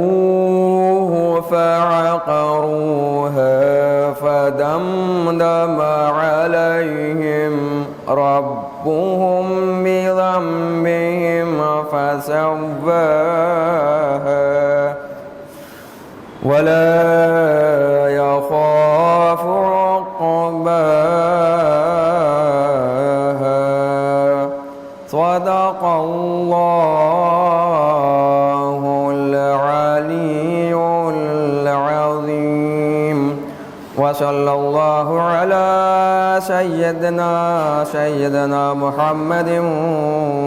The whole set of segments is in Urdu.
فكذبوه فعقروها فدمدم عليهم ربهم بذنبهم فسواها ولا يخاف عقباها صدق الله العلي العظيم وصلى الله على سيدنا محمد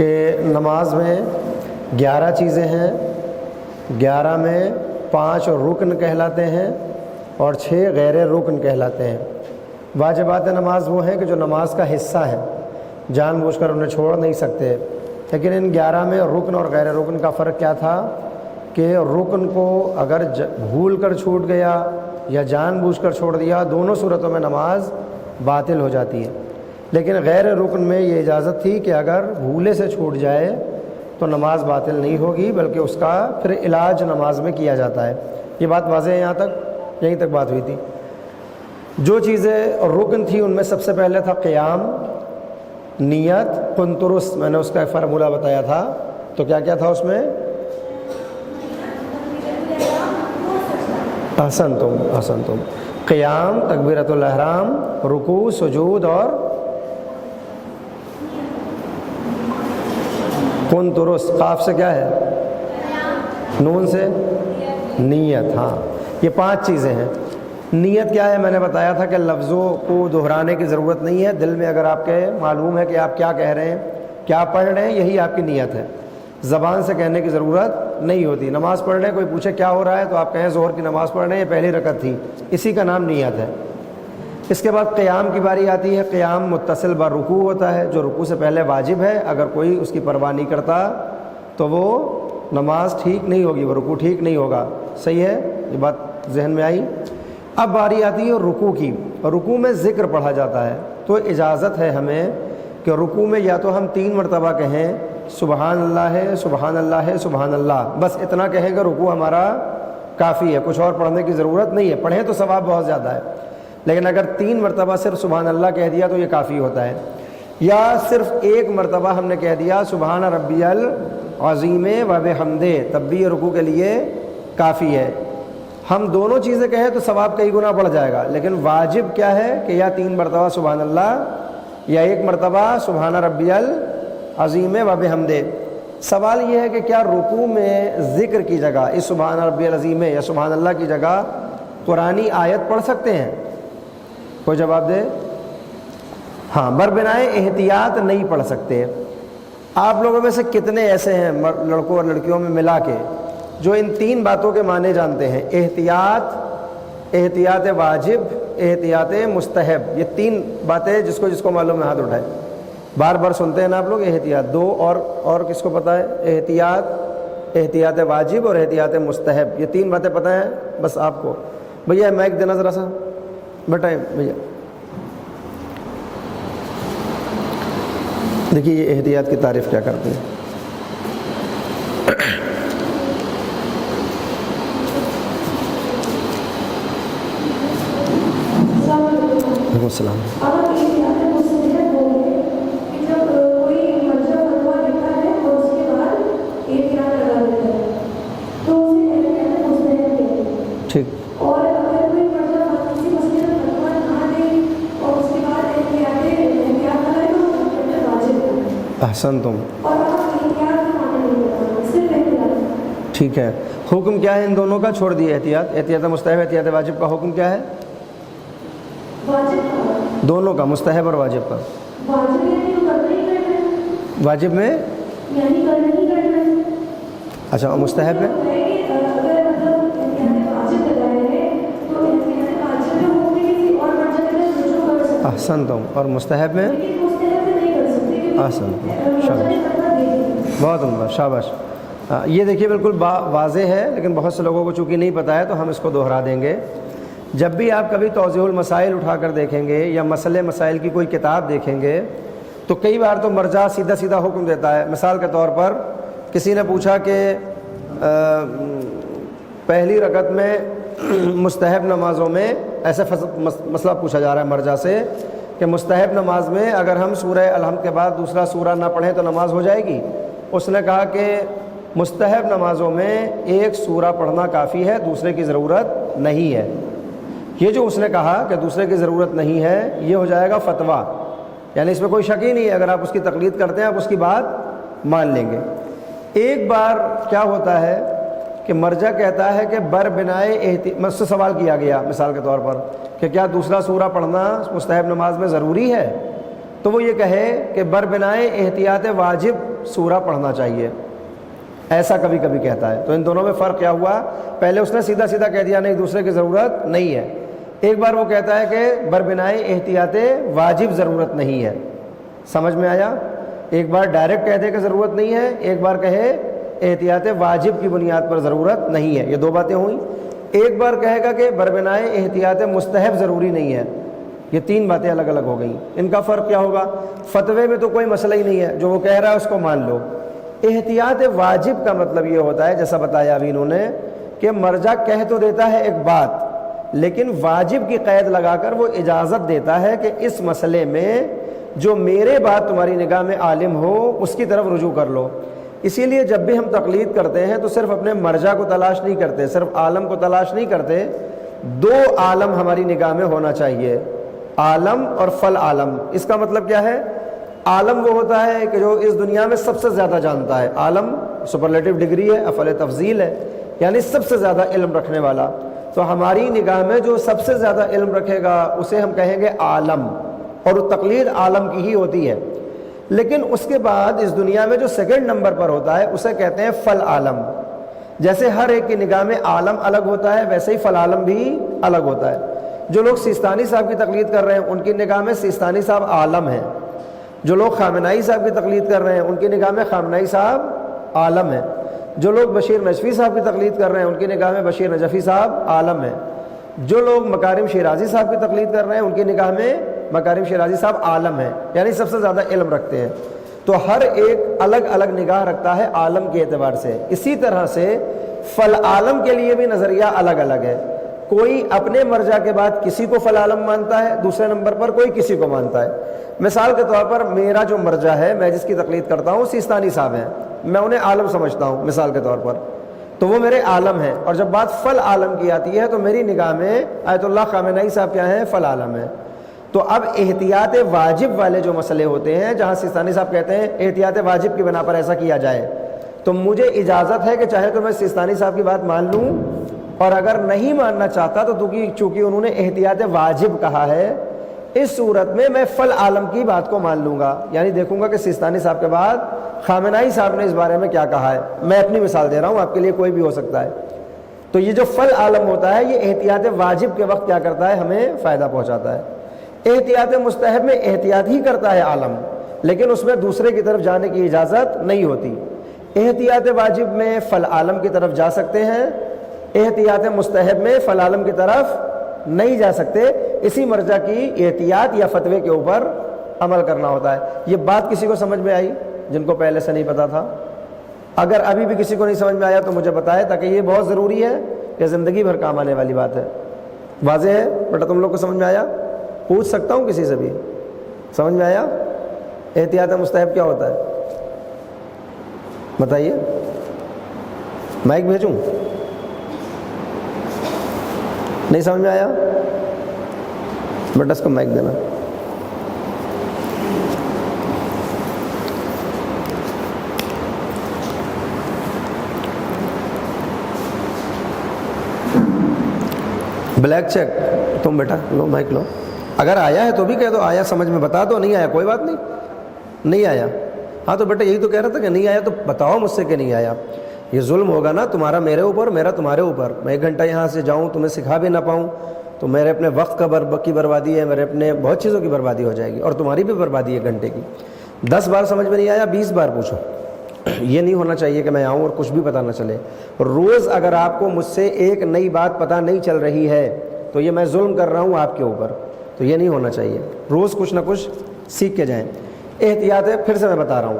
کہ نماز میں 11 چیزیں ہیں، 11 میں 5 رکن کہلاتے ہیں اور 6 غیر رکن کہلاتے ہیں۔ واجبات نماز وہ ہیں کہ جو نماز کا حصہ ہے، جان بوجھ کر انہیں چھوڑ نہیں سکتے، لیکن ان 11 میں رکن اور غیر رکن کا فرق کیا تھا کہ رکن کو اگر بھول کر چھوٹ گیا یا جان بوجھ کر چھوڑ دیا، دونوں صورتوں میں نماز باطل ہو جاتی ہے، لیکن غیر رکن میں یہ اجازت تھی کہ اگر بھولے سے چھوٹ جائے تو نماز باطل نہیں ہوگی، بلکہ اس کا پھر علاج نماز میں کیا جاتا ہے۔ یہ بات واضح ہے یہاں تک؟ یہیں تک بات ہوئی تھی۔ جو چیزیں رکن تھی ان میں سب سے پہلے تھا قیام، نیت، قنطرس، میں نے اس کا ایک فارمولہ بتایا تھا، تو کیا کیا تھا اس میں؟ احسنتم، قیام، تکبیرۃ الاحرام، رکوع، سجود اور قنطرس۔ قاف سے کیا ہے؟ نون سے نیت۔ ہاں، یہ 5 چیزیں ہیں۔ نیت کیا ہے؟ میں نے بتایا تھا کہ لفظوں کو دہرانے کی ضرورت نہیں ہے، دل میں اگر آپ کے معلوم ہے کہ آپ کیا کہہ رہے ہیں، کیا پڑھ رہے ہیں، یہی آپ کی نیت ہے، زبان سے کہنے کی ضرورت نہیں ہوتی۔ نماز پڑھ رہے ہیں، کوئی پوچھے کیا ہو رہا ہے تو آپ کہیں ظہر کی نماز پڑھ رہے ہیں، یہ پہلی رکعت تھی، اسی کا نام نیت ہے۔ اس کے بعد قیام کی باری آتی ہے۔ قیام متصل بر رکوع ہوتا ہے، جو رکوع سے پہلے واجب ہے، اگر کوئی اس کی پرواہ نہیں کرتا تو وہ نماز ٹھیک نہیں ہوگی، وہ رکوع ٹھیک نہیں ہوگا۔ صحیح ہے؟ یہ بات ذہن میں آئی؟ اب باری آتی ہے رکوع کی۔ رکوع میں ذکر پڑھا جاتا ہے، تو اجازت ہے ہمیں کہ رکوع میں یا تو ہم 3 مرتبہ کہیں سبحان اللہ ہے، سبحان اللہ ہے، سبحان اللہ، بس اتنا کہیں کہ رکوع ہمارا کافی ہے، کچھ اور پڑھنے کی ضرورت نہیں ہے۔ پڑھیں تو ثواب بہت زیادہ ہے، لیکن اگر 3 مرتبہ صرف سبحان اللہ کہہ دیا تو یہ کافی ہوتا ہے، یا صرف 1 مرتبہ ہم نے کہہ دیا سبحان ربی العظیم و بحمدہ، تب بھی یہ رکوع کے لیے کافی ہے۔ ہم دونوں چیزیں کہیں تو ثواب کئی گنا بڑھ جائے گا، لیکن واجب کیا ہے کہ یا 3 مرتبہ سبحان اللہ یا 1 مرتبہ سبحان ربی العظیم و بحمدہ۔ سوال یہ ہے کہ کیا رکوع میں ذکر کی جگہ اس سبحان ربی العظیم یا سبحان اللہ کی جگہ قرآنی آیت پڑھ سکتے ہیں؟ کوئی جواب دے؟ ہاں، بربنائے احتیاط نہیں پڑھ سکتے۔ آپ لوگوں میں سے کتنے ایسے ہیں لڑکوں اور لڑکیوں میں ملا کے جو ان 3 باتوں کے معنی جانتے ہیں؟ احتیاط واجب، احتیاط مستحب، یہ 3 باتیں جس کو معلوم ہے ہاتھ اٹھائے۔ بار بار سنتے ہیں نا آپ لوگ؟ احتیاط 2 اور کس کو پتہ ہے؟ احتیاط واجب اور احتیاط مستحب، یہ 3 باتیں پتہ ہیں بس آپ کو۔ بھیا مائک دینا ذرا سا بیٹا، بھیا دیکھیے یہ احتیاط کی تعریف کیا کرتے ہیں۔ وعلیکم السلام۔ ٹھیک، احسنتم، ٹھیک ہے۔ حکم کیا ہے ان دونوں کا؟ چھوڑ دیے احتیاط مستحب، احتیاط واجب کا حکم کیا ہے؟ دونوں کا، مستحب اور واجب کا۔ واجب میں اچھا، مستحب میں احسنتم، اور مستحب میں احسنتم، شاباش، بہت عمدہ، شاباش۔ یہ دیکھیے بالکل واضح ہے، لیکن بہت سے لوگوں کو چونکہ نہیں پتہ ہے تو ہم اس کو دوہرا دیں گے۔ جب بھی آپ کبھی توضیح المسائل اٹھا کر دیکھیں گے یا مسئلے مسائل کی کوئی کتاب دیکھیں گے تو کئی بار تو مرجع سیدھا سیدھا حکم دیتا ہے۔ مثال کے طور پر کسی نے پوچھا کہ پہلی رکعت میں مستحب نمازوں میں، ایسا مسئلہ پوچھا جا رہا ہے مرجع سے کہ مستحب نماز میں اگر ہم سورہ الحمد کے بعد دوسرا سورہ نہ پڑھیں تو نماز ہو جائے گی؟ اس نے کہا کہ مستحب نمازوں میں ایک سورہ پڑھنا کافی ہے، دوسرے کی ضرورت نہیں ہے۔ یہ جو اس نے کہا کہ دوسرے کی ضرورت نہیں ہے، یہ ہو جائے گا فتویٰ، یعنی اس میں کوئی شک ہی نہیں ہے، اگر آپ اس کی تقلید کرتے ہیں آپ اس کی بات مان لیں گے۔ ایک بار کیا ہوتا ہے کہ مرجع کہتا ہے کہ بربنائے مجھ سے سوال کیا گیا مثال کے طور پر کہ کیا دوسرا سورہ پڑھنا مستحب نماز میں ضروری ہے، تو وہ یہ کہے کہ بربنائے احتیاط واجب سورہ پڑھنا چاہیے، ایسا کبھی کبھی کہتا ہے۔ تو ان دونوں میں فرق کیا ہوا؟ پہلے اس نے سیدھا سیدھا کہہ دیا نہیں دوسرے کی ضرورت نہیں ہے۔ ایک بار وہ کہتا ہے کہ بربنائے احتیاط واجب ضرورت نہیں ہے، سمجھ میں آیا؟ ایک بار ڈائریکٹ کہہ دے کہ ضرورت نہیں ہے، ایک بار کہے احتیاط واجب کی بنیاد پر ضرورت نہیں ہے، یہ دو باتیں ہوئیں۔ ایک بار کہے گا کہ بربنائے احتیاط مستحب ضروری نہیں ہے، یہ تین باتیں الگ الگ ہو گئیں۔ ان کا فرق کیا ہوگا؟ فتوے میں تو کوئی مسئلہ ہی نہیں ہے، جو وہ کہہ رہا ہے اس کو مان لو۔ احتیاط واجب کا مطلب یہ ہوتا ہے، جیسا بتایا ابھی انہوں نے، کہ مرجع کہہ تو دیتا ہے ایک بات، لیکن واجب کی قید لگا کر وہ اجازت دیتا ہے کہ اس مسئلے میں جو میرے بات تمہاری نگاہ میں عالم ہو اس کی طرف رجوع کر لو۔ اسی لیے جب بھی ہم تقلید کرتے ہیں تو صرف اپنے مرجع کو تلاش نہیں کرتے، صرف عالم کو تلاش نہیں کرتے، دو عالم ہماری نگاہ میں ہونا چاہیے، عالم اور فل عالم۔ اس کا مطلب کیا ہے؟ عالم وہ ہوتا ہے کہ جو اس دنیا میں سب سے زیادہ جانتا ہے، عالم سپرلیٹو ڈگری ہے، افعل تفضیل ہے، یعنی سب سے زیادہ علم رکھنے والا۔ تو ہماری نگاہ میں جو سب سے زیادہ علم رکھے گا اسے ہم کہیں گے عالم، اور تقلید عالم کی ہی ہوتی ہے۔ لیکن اس کے بعد اس دنیا میں جو سیکنڈ نمبر پر ہوتا ہے اسے کہتے ہیں فل عالم۔ جیسے ہر ایک کی نگاہ میں عالم الگ ہوتا ہے، ویسے ہی فل عالم بھی الگ ہوتا ہے۔ جو لوگ سیستانی صاحب کی تقلید کر رہے ہیں ان کی نگاہ میں سیستانی صاحب عالم ہیں، جو لوگ خامنائی صاحب کی تقلید کر رہے ہیں ان کی نگاہ میں خامنائی صاحب عالم ہیں، جو لوگ بشیر نجفی صاحب کی تقلید کر رہے ہیں ان کی نگاہ میں بشیر نجفی صاحب عالم ہیں، جو لوگ مکارم شیرازی صاحب کی تقلید کر رہے ہیں ان کی نگاہ میں مکارم شیرازی صاحب عالم ہیں، یعنی سب سے زیادہ علم رکھتے ہیں۔ تو ہر ایک الگ الگ نگاہ رکھتا ہے عالم کے اعتبار سے۔ اسی طرح سے فل عالم کے لیے بھی نظریہ الگ الگ ہے، کوئی اپنے مرجع کے بعد کسی کو فل عالم مانتا ہے، دوسرے نمبر پر کوئی کسی کو مانتا ہے۔ مثال کے طور پر میرا جو مرجع ہے، میں جس کی تقلید کرتا ہوں سیستانی صاحب ہیں، میں انہیں عالم سمجھتا ہوں مثال کے طور پر، تو وہ میرے عالم ہیں۔ اور جب بات فل عالم کی آتی ہے تو میری نگاہ میں آیت اللہ خامنائی صاحب کیا ہیں؟ فل عالم ہیں۔ تو اب احتیاط واجب والے جو مسئلے ہوتے ہیں جہاں سیستانی صاحب کہتے ہیں احتیاط واجب کی بنا پر ایسا کیا جائے، تو مجھے اجازت ہے کہ چاہے تو میں سیستانی صاحب کی بات مان لوں، اور اگر نہیں ماننا چاہتا تو چونکہ انہوں نے احتیاط واجب کہا ہے، اس صورت میں فل عالم کی بات کو مان لوں گا، یعنی دیکھوں گا کہ سیستانی صاحب کے بعد خامنائی صاحب نے اس بارے میں کیا کہا ہے۔ میں اپنی مثال دے رہا ہوں، آپ کے لیے کوئی بھی ہو سکتا ہے۔ تو یہ جو فل عالم ہوتا ہے یہ احتیاط واجب کے وقت کیا کرتا ہے؟ ہمیں فائدہ پہنچاتا ہے۔ احتیاط مستحب میں احتیاط ہی کرتا ہے عالم، لیکن اس میں دوسرے کی طرف جانے کی اجازت نہیں ہوتی۔ احتیاط واجب میں فل عالم کی طرف جا سکتے ہیں، احتیاط مستحب میں فل عالم کی طرف نہیں جا سکتے۔ اسی مرجع کی احتیاط یا فتوے کے اوپر عمل کرنا ہوتا ہے۔ یہ بات کسی کو سمجھ میں آئی جن کو پہلے سے نہیں پتا تھا؟ اگر ابھی بھی کسی کو نہیں سمجھ میں آیا تو مجھے بتائے، تاکہ یہ بہت ضروری ہے، یہ زندگی بھر کام آنے والی بات ہے۔ واضح ہے بیٹا؟ تم لوگ کو سمجھ میں آیا؟ پوچھ سکتا ہوں کسی سے بھی، سمجھ میں آیا؟ احتیاط مستحب کیا ہوتا ہے بتائیے؟ مائک بھیجوں؟ نہیں سمجھ میں آیا بیٹا اس کو مائک دینا۔ بلیک چیک تم بیٹا لو، مائک لو، اگر آیا ہے تو بھی کہہ دو، آیا سمجھ میں بتا دو، نہیں آیا کوئی بات نہیں، نہیں آیا ہاں تو بیٹا یہی تو کہہ رہا تھا کہ نہیں آیا تو بتاؤ مجھ سے کہ نہیں آیا۔ یہ ظلم ہوگا نا تمہارا میرے اوپر، میرا تمہارے اوپر۔ میں 1 گھنٹہ یہاں سے جاؤں تمہیں سکھا بھی نہ پاؤں تو میرے اپنے وقت کی بربادی ہے، میرے اپنے بہت چیزوں کی بربادی ہو جائے گی، اور تمہاری بھی بربادی ہے 1 گھنٹے کی۔ 10 بار سمجھ میں نہیں آیا 20 بار پوچھو۔ یہ نہیں ہونا چاہیے کہ میں آؤں اور کچھ بھی پتہ نہ چلے۔ روز اگر آپ کو مجھ سے ایک نئی بات پتہ نہیں چل رہی ہے تو یہ میں ظلم کر رہا ہوں آپ کے اوپر، تو یہ نہیں ہونا چاہیے۔ روز کچھ نہ کچھ سیکھ کے جائیں۔ احتیاط ہے، پھر سے میں بتا رہا ہوں،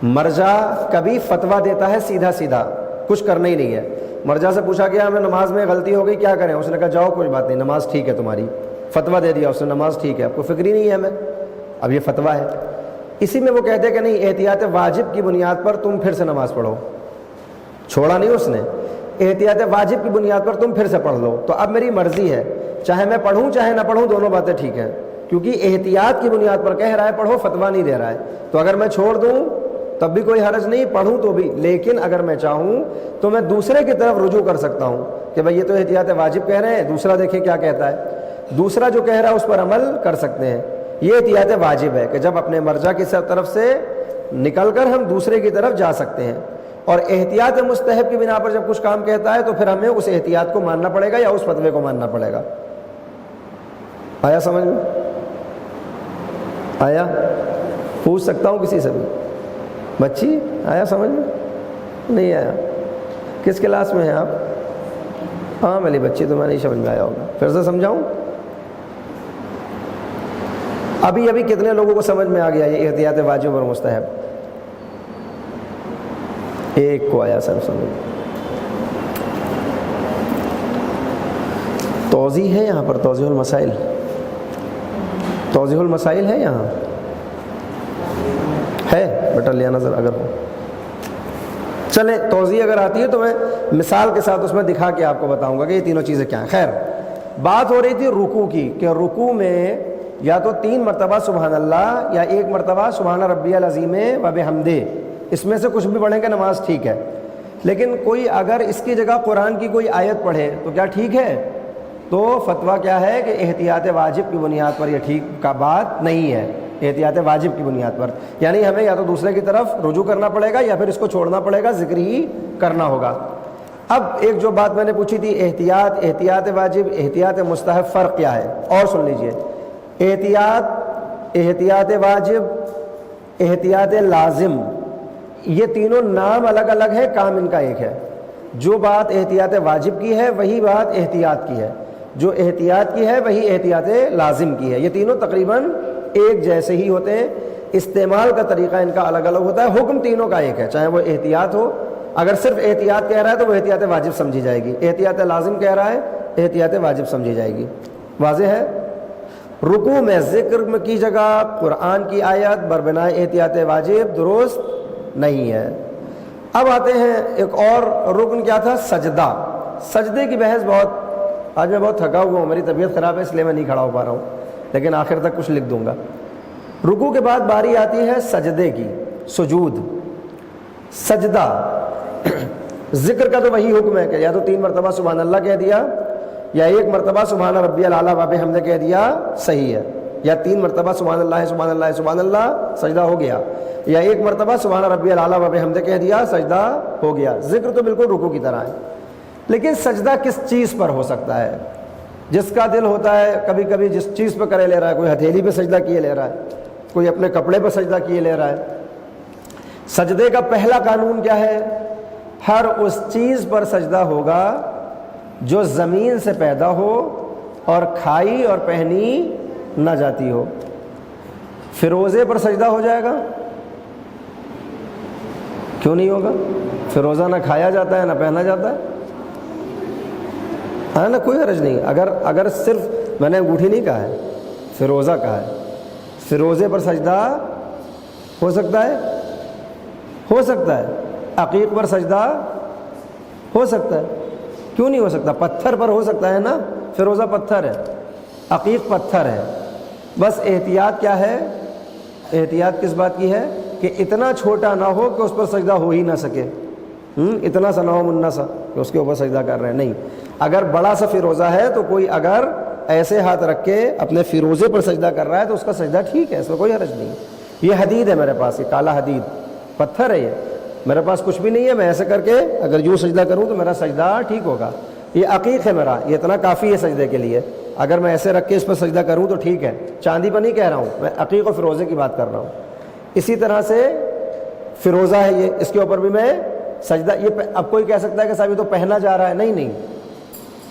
مرجع کبھی فتویٰ دیتا ہے سیدھا سیدھا، کچھ کرنا ہی نہیں ہے۔ مرجع سے پوچھا گیا ہمیں نماز میں غلطی ہو گئی کیا کریں؟ اس نے کہا جاؤ کوئی بات نہیں، نماز ٹھیک ہے تمہاری۔ فتویٰ دے دیا اس نے، نماز ٹھیک ہے، آپ کو فکر ہی نہیں ہے ہمیں، اب یہ فتویٰ ہے۔ اسی میں وہ کہتے کہ نہیں احتیاط واجب کی بنیاد پر تم پھر سے نماز پڑھو، چھوڑا نہیں اس نے، احتیاط واجب کی بنیاد پر تم پھر سے پڑھ لو۔ تو اب میری مرضی ہے، چاہے میں پڑھوں چاہے نہ پڑھوں، دونوں باتیں ٹھیک ہیں، کیونکہ احتیاط کی بنیاد پر کہہ رہا ہے پڑھو، فتویٰ نہیں دے رہا ہے۔ تو اگر میں چھوڑ دوں تب بھی کوئی حرج نہیں، پڑھوں تو بھی، لیکن اگر میں چاہوں تو میں دوسرے کی طرف رجوع کر سکتا ہوں کہ بھائی یہ تو احتیاط واجب کہہ رہے ہیں، دوسرا دیکھیں کیا کہتا ہے، دوسرا جو کہہ رہا ہے اس پر عمل کر سکتے ہیں۔ یہ احتیاط واجب ہے کہ جب اپنے مرجع کی طرف سے نکل کر ہم دوسرے کی طرف جا سکتے ہیں. اور احتیاط مستحب کی بنا پر جب کچھ کام کہتا ہے تو پھر ہمیں اس احتیاط کو ماننا پڑے گا یا اس فتوے کو ماننا پڑے گا. آیا سمجھ میں؟ آیا؟ پوچھ سکتا ہوں کسی سے بھی؟ بچی آیا سمجھ میں؟ نہیں آیا؟ کس کلاس میں ہیں آپ؟ ہاں میری بچی تو میں نہیں سمجھ میں آیا ہوگا. پھر سے سمجھاؤں؟ ابھی کتنے لوگوں کو سمجھ میں آ گیا یہ احتیاط واجب اور مستحب؟ ایک کو آیا سر سمجھ. توضیح ہے یہاں پر؟ توضیح المسائل، توضیح المسائل ہے یہاں؟ ہے بیٹا لیا نظر اگر ہو. چلیں توضیح اگر آتی ہے تو میں مثال کے ساتھ اس میں دکھا کے آپ کو بتاؤں گا کہ یہ تینوں چیزیں کیا ہیں. خیر، بات ہو رہی تھی رکوع کی کہ رکوع میں یا تو 3 مرتبہ سبحان اللہ یا 1 مرتبہ سبحان ربی العظیم و بحمدہ، اس میں سے کچھ بھی پڑھیں گے نماز ٹھیک ہے. لیکن کوئی اگر اس کی جگہ قرآن کی کوئی آیت پڑھے تو کیا ٹھیک ہے؟ تو فتویٰ کیا ہے کہ احتیاط واجب کی بنیاد پر یہ ٹھیک کا بات نہیں ہے. احتیاط واجب کی بنیاد پر یعنی ہمیں یا تو دوسرے کی طرف رجوع کرنا پڑے گا یا پھر اس کو چھوڑنا پڑے گا، ذکر ہی کرنا ہوگا. اب ایک جو بات میں نے پوچھی تھی احتیاط واجب، احتیاط مستحب، فرق کیا ہے؟ اور سن لیجئے، احتیاط واجب، احتیاط لازم، یہ تینوں نام الگ الگ ہے، کام ان کا ایک ہے. جو بات احتیاط واجب کی ہے وہی بات احتیاط کی ہے، جو احتیاط کی ہے وہی احتیاط لازم کی ہے. یہ تینوں تقریباً ایک جیسے ہی ہوتے ہیں، استعمال کا طریقہ ان کا الگ الگ ہوتا ہے، حکم تینوں کا ایک ہے. چاہے وہ احتیاط ہو، اگر صرف احتیاط کہہ رہا ہے تو وہ احتیاط واجب سمجھی جائے گی، احتیاط لازم کہہ رہا ہے احتیاط واجب سمجھی جائے گی. واضح ہے؟ رکوع میں ذکر کی جگہ قرآن کی آیت بربنائے احتیاط واجب درست نہیں ہے. اب آتے ہیں ایک اور رکن، کیا تھا؟ سجدہ. سجدے کی بحث آج میں بہت تھکا ہوا ہوں، میری طبیعت خراب ہے اس لیے میں نہیں کھڑا ہو پا رہا ہوں، لیکن آخر تک کچھ لکھ دوں گا. رکوع کے بعد باری آتی ہے سجدے کی، سجود. سجدہ ذکر کا تو وہی حکم ہے کہ یا تو 3 مرتبہ سبحان اللہ کہہ دیا یا 1 مرتبہ سبحان ربی الاعلیٰ و بحمدہ کہہ دیا، صحیح ہے. یا 3 مرتبہ سبحان اللہ سبحان اللہ سبحان اللہ، سجدہ ہو گیا. یا 1 مرتبہ سبحان ربی الاعلیٰ و بحمدہ کہہ دیا، سجدہ ہو گیا. ذکر تو بالکل رکوع کی طرح ہے. لیکن سجدہ کس چیز پر ہو سکتا ہے؟ جس کا دل ہوتا ہے کبھی کبھی جس چیز پہ کرے لے رہا ہے، کوئی ہتھیلی پہ سجدہ کیے لے رہا ہے، کوئی اپنے کپڑے پہ سجدہ کیے لے رہا ہے. سجدے کا پہلا قانون کیا ہے؟ ہر اس چیز پر سجدہ ہوگا جو زمین سے پیدا ہو اور کھائی اور پہنی نہ جاتی ہو. فیروزے پر سجدہ ہو جائے گا؟ کیوں نہیں ہوگا؟ فیروزہ نہ کھایا جاتا ہے نہ پہنا جاتا ہے، ہے نا؟ کوئی حرج نہیں. اگر صرف میں نے انگوٹھی نہیں کہا ہے، فیروزہ کہا ہے. فیروزے پر سجدہ ہو سکتا ہے؟ ہو سکتا ہے. عقیق پر سجدہ ہو سکتا ہے، کیوں نہیں ہو سکتا؟ پتھر پر ہو سکتا ہے نا، فیروزہ پتھر ہے، عقیق پتھر ہے. بس احتیاط کیا ہے؟ احتیاط کس بات کی ہے؟ کہ اتنا چھوٹا نہ ہو کہ اس پر سجدہ ہو ہی نہ سکے. اتنا سا نہ ہو منا سا کہ اس کے اوپر سجدہ کر رہے ہیں، نہیں. اگر بڑا سا فیروزہ ہے تو کوئی اگر ایسے ہاتھ رکھ کے اپنے فیروزے پر سجدہ کر رہا ہے تو اس کا سجدہ ٹھیک ہے، اس میں کوئی حرج نہیں. یہ حدید ہے میرے پاس، یہ کالا حدید پتھر ہے، یہ میرے پاس کچھ بھی نہیں ہے. میں ایسے کر کے اگر یوں سجدہ کروں تو میرا سجدہ ٹھیک ہوگا. یہ عقیق ہے میرا، یہ اتنا کافی ہے سجدے کے لیے. اگر میں ایسے رکھ کے اس پر سجدہ کروں تو ٹھیک ہے. چاندی پر نہیں کہہ رہا ہوں میں، عقیق و فیروزے کی بات کر رہا ہوں. اسی طرح سے فیروزہ ہے یہ، اس کے اوپر بھی میں سجدہ. یہ اب کوئی کہہ سکتا ہے کہ صاحب یہ تو پہنا جا رہا ہے. نہیں،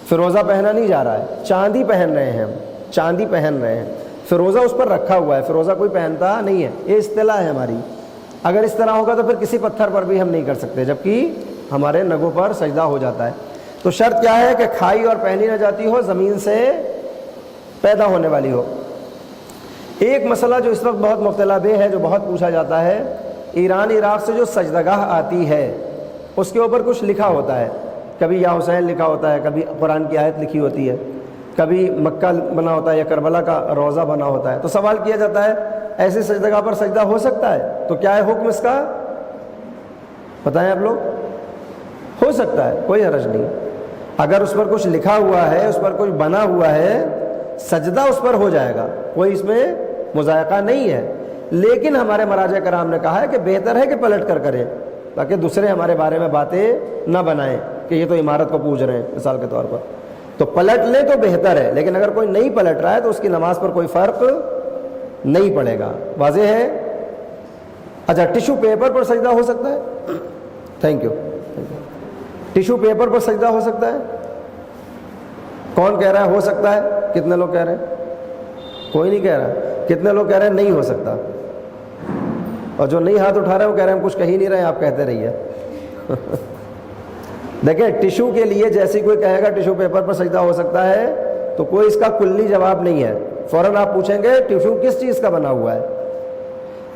فیروزہ پہنا نہیں جا رہا ہے، چاندی پہن رہے ہیں ہم، چاندی پہن رہے ہیں. فیروزہ اس پر رکھا ہوا ہے، فیروزہ کوئی پہنتا نہیں ہے. یہ اصطلاح ہے ہماری. اگر اس طرح ہوگا تو پھر کسی پتھر پر بھی ہم نہیں کر سکتے، جبکہ ہمارے نگوں پر سجدہ ہو جاتا ہے. تو شرط کیا ہے؟ کہ کھائی اور پہنی نہ جاتی ہو، زمین سے پیدا ہونے والی ہو. ایک مسئلہ جو اس وقت بہت مبتلا بے ہے، جو بہت پوچھا جاتا ہے، ایران عراق سے جو سجدگاہ آتی ہے اس کے اوپر کچھ لکھا ہوتا ہے. کبھی یا حسین لکھا ہوتا ہے، کبھی قرآن کی آیت لکھی ہوتی ہے، کبھی مکہ بنا ہوتا ہے یا کربلا کا روضہ بنا ہوتا ہے. تو سوال کیا جاتا ہے ایسے سجدگاہ پر سجدہ ہو سکتا ہے؟ تو کیا ہے حکم اس کا؟ بتائیں آپ لوگ. ہو سکتا ہے، کوئی حرج نہیں. اگر اس پر کچھ لکھا ہوا ہے، اس پر کچھ بنا ہوا ہے، سجدہ اس پر ہو جائے گا، کوئی اس میں مذائقہ نہیں ہے. لیکن ہمارے مراجع کرام نے کہا ہے کہ بہتر ہے کہ پلٹ کر کریں تاکہ دوسرے ہمارے بارے میں باتیں نہ بنائیں کہ یہ تو عمارت کو پوج رہے ہیں مثال کے طور پر. تو پلٹ لیں تو بہتر ہے, لیکن اگر کوئی نہیں پلٹ رہا ہے تو اس کی نماز پر کوئی فرق نہیں پڑے گا. واضح ہے؟ اچھا, ٹیشو پیپر پر سجدہ ہو سکتا ہے؟ Thank you. ٹیشو پیپر پر سجدہ ہو سکتا ہے؟ کون کہہ رہا ہے ہو سکتا ہے؟ کتنے لوگ کہہ رہے ہیں؟ کوئی نہیں کہہ رہا. کتنے لوگ کہہ رہے ہیں نہیں ہو سکتا؟ اور جو نہیں ہاتھ اٹھا رہے ہیں وہ کہہ رہے ہیں ہم کچھ کہہ ہی نہیں رہے ہیں, آپ کہتے رہیے. دیکھیں, ٹیشو کے لیے جیسی کوئی کہے گا ٹیشو پیپر پر سجدہ ہو سکتا ہے تو کوئی اس کا کلی جواب نہیں ہے. فوراً آپ پوچھیں گے ٹیشو کس چیز کا بنا ہوا ہے.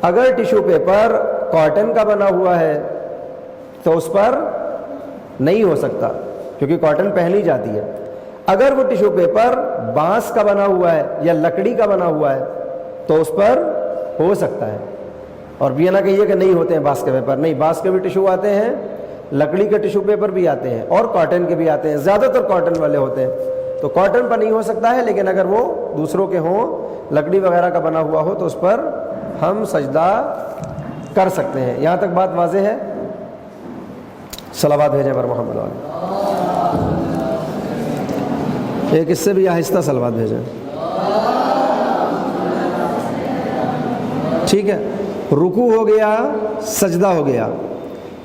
اگر ٹیشو پیپر کاٹن کا بنا ہوا ہے تو اس پر نہیں ہو سکتا کیونکہ کاٹن پہنی جاتی ہے. اگر وہ ٹیشو پیپر بانس کا بنا ہوا ہے یا لکڑی کا بنا ہوا ہے تو اس پر ہو سکتا ہے. اور یہ نہ کہیے کہ نہیں ہوتے ہیں بانس کے پیپر, نہیں, بانس کے بھی ٹیشو آتے ہیں, لکڑی کے ٹیشو پیپر بھی آتے ہیں اور کاٹن کے بھی آتے ہیں. زیادہ تر کاٹن والے ہوتے ہیں, تو کاٹن پر نہیں ہو سکتا ہے, لیکن اگر وہ دوسروں کے ہوں, لکڑی وغیرہ کا بنا ہوا ہو تو اس پر ہم سجدہ کر سکتے ہیں. یہاں تک بات واضح ہے؟ صلوات بھیجیں پر محمد علیہ. ایک اس سے بھی آہستہ صلوات بھیجیں. ٹھیک ہے, رکوع ہو گیا, سجدہ ہو گیا.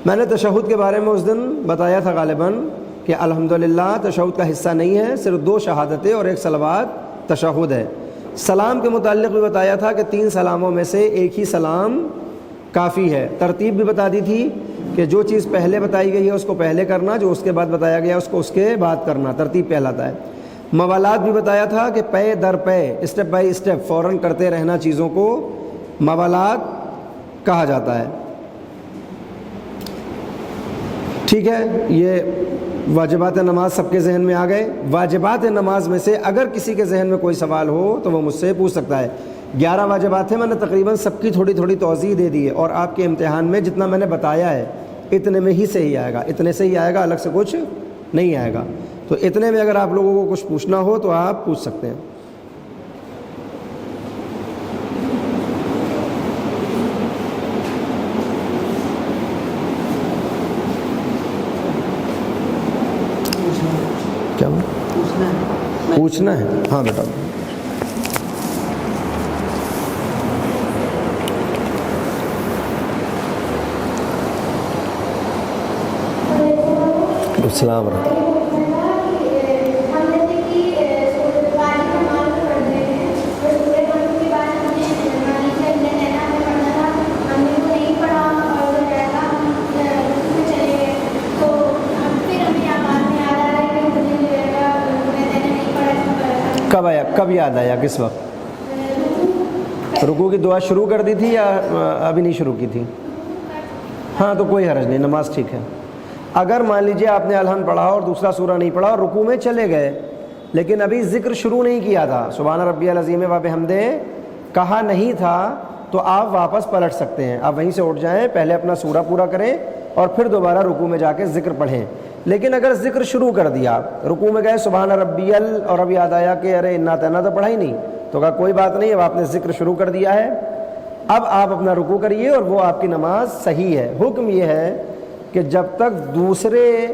میں نے تشہد کے بارے میں اس دن بتایا تھا غالباً کہ الحمدللہ تشہد کا حصہ نہیں ہے, صرف 2 شہادتیں اور 1 صلوات تشہد ہے. سلام کے متعلق بھی بتایا تھا کہ 3 سلاموں میں سے ایک ہی سلام کافی ہے. ترتیب بھی بتا دی تھی کہ جو چیز پہلے بتائی گئی ہے اس کو پہلے کرنا, جو اس کے بعد بتایا گیا اس کو اس کے بعد کرنا, ترتیب کہلاتا ہے. موالات بھی بتایا تھا کہ پے در پے, اسٹیپ بائی اسٹیپ فوراً کرتے رہنا چیزوں کو موالات کہا جاتا ہے. ٹھیک ہے, یہ واجبات نماز سب کے ذہن میں آ گئے. واجبات نماز میں سے اگر کسی کے ذہن میں کوئی سوال ہو تو وہ مجھ سے پوچھ سکتا ہے. 11 واجبات ہیں, میں نے تقریباً سب کی تھوڑی تھوڑی توضیح دے دی ہے, اور آپ کے امتحان میں جتنا میں نے بتایا ہے اتنے میں ہی سے ہی آئے گا, اتنے سے ہی آئے گا, الگ سے کچھ نہیں آئے گا. تو اتنے میں اگر آپ لوگوں کو کچھ پوچھنا ہو تو آپ پوچھ سکتے ہیں. کیا پوچھنا ہے؟ ہاں بیٹا. السلام علیکم. کب یاد آیا, کس وقت؟ رکوع کی دعا شروع کر دی تھی یا ابھی نہیں شروع کی تھی؟ ہاں تو کوئی حرج نہیں, نماز ٹھیک ہے. اگر مان لیجئے آپ نے الحمد پڑھا اور دوسرا سورہ نہیں پڑھا اور رکوع میں چلے گئے لیکن ابھی ذکر شروع نہیں کیا تھا, سبحان ربی العظیم و بحمدہ کہا نہیں تھا, تو آپ واپس پلٹ سکتے ہیں. آپ وہیں سے اٹھ جائیں, پہلے اپنا سورہ پورا کریں اور پھر دوبارہ رکوع میں جا کے ذکر پڑھیں. لیکن اگر ذکر شروع کر دیا, رکوع میں گئے سبحان ربی اور اب یاد آیا کہ ارے انا تنا تو پڑھا ہی نہیں, تو کہا کوئی بات نہیں, اب آپ نے ذکر شروع کر دیا ہے, اب آپ اپنا رکوع کریے اور وہ آپ کی نماز صحیح ہے. حکم یہ ہے کہ جب تک دوسرے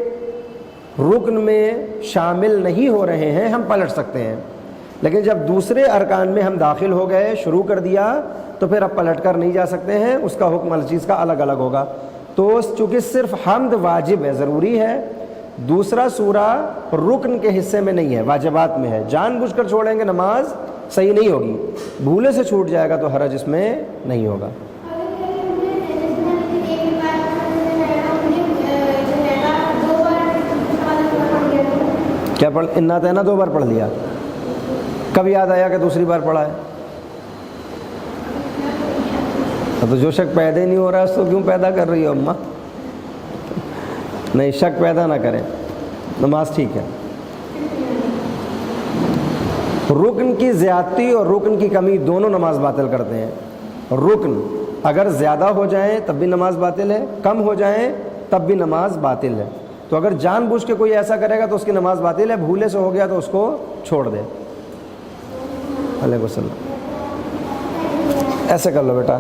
رکن میں شامل نہیں ہو رہے ہیں ہم پلٹ سکتے ہیں, لیکن جب دوسرے ارکان میں ہم داخل ہو گئے, شروع کر دیا, تو پھر اب پلٹ کر نہیں جا سکتے ہیں, اس کا حکم ہر چیز کا الگ الگ ہوگا. تو چونکہ صرف حمد واجب ہے, ضروری ہے, دوسرا سورہ رکن کے حصے میں نہیں ہے, واجبات میں ہے. جان بوجھ کر چھوڑیں گے نماز صحیح نہیں ہوگی, بھولے سے چھوٹ جائے گا تو حرج اس میں نہیں ہوگا. کیا پڑھ انا تینا 2 بار پڑھ لیا, کب یاد آیا کہ دوسری بار پڑھا ہے؟ تو جو شک پیدا ہی نہیں ہو رہا ہے اس کو کیوں پیدا کر رہی ہو اماں؟ نہیں, شک پیدا نہ کریں, نماز ٹھیک ہے. رکن کی زیادتی اور رکن کی کمی دونوں نماز باطل کرتے ہیں. رکن اگر زیادہ ہو جائیں تب بھی نماز باطل ہے, کم ہو جائیں تب بھی نماز باطل ہے. تو اگر جان بوجھ کے کوئی ایسا کرے گا تو اس کی نماز باطل ہے, بھولے سے ہو گیا تو اس کو چھوڑ دے. علیکم السلام. ایسے کر لو بیٹا.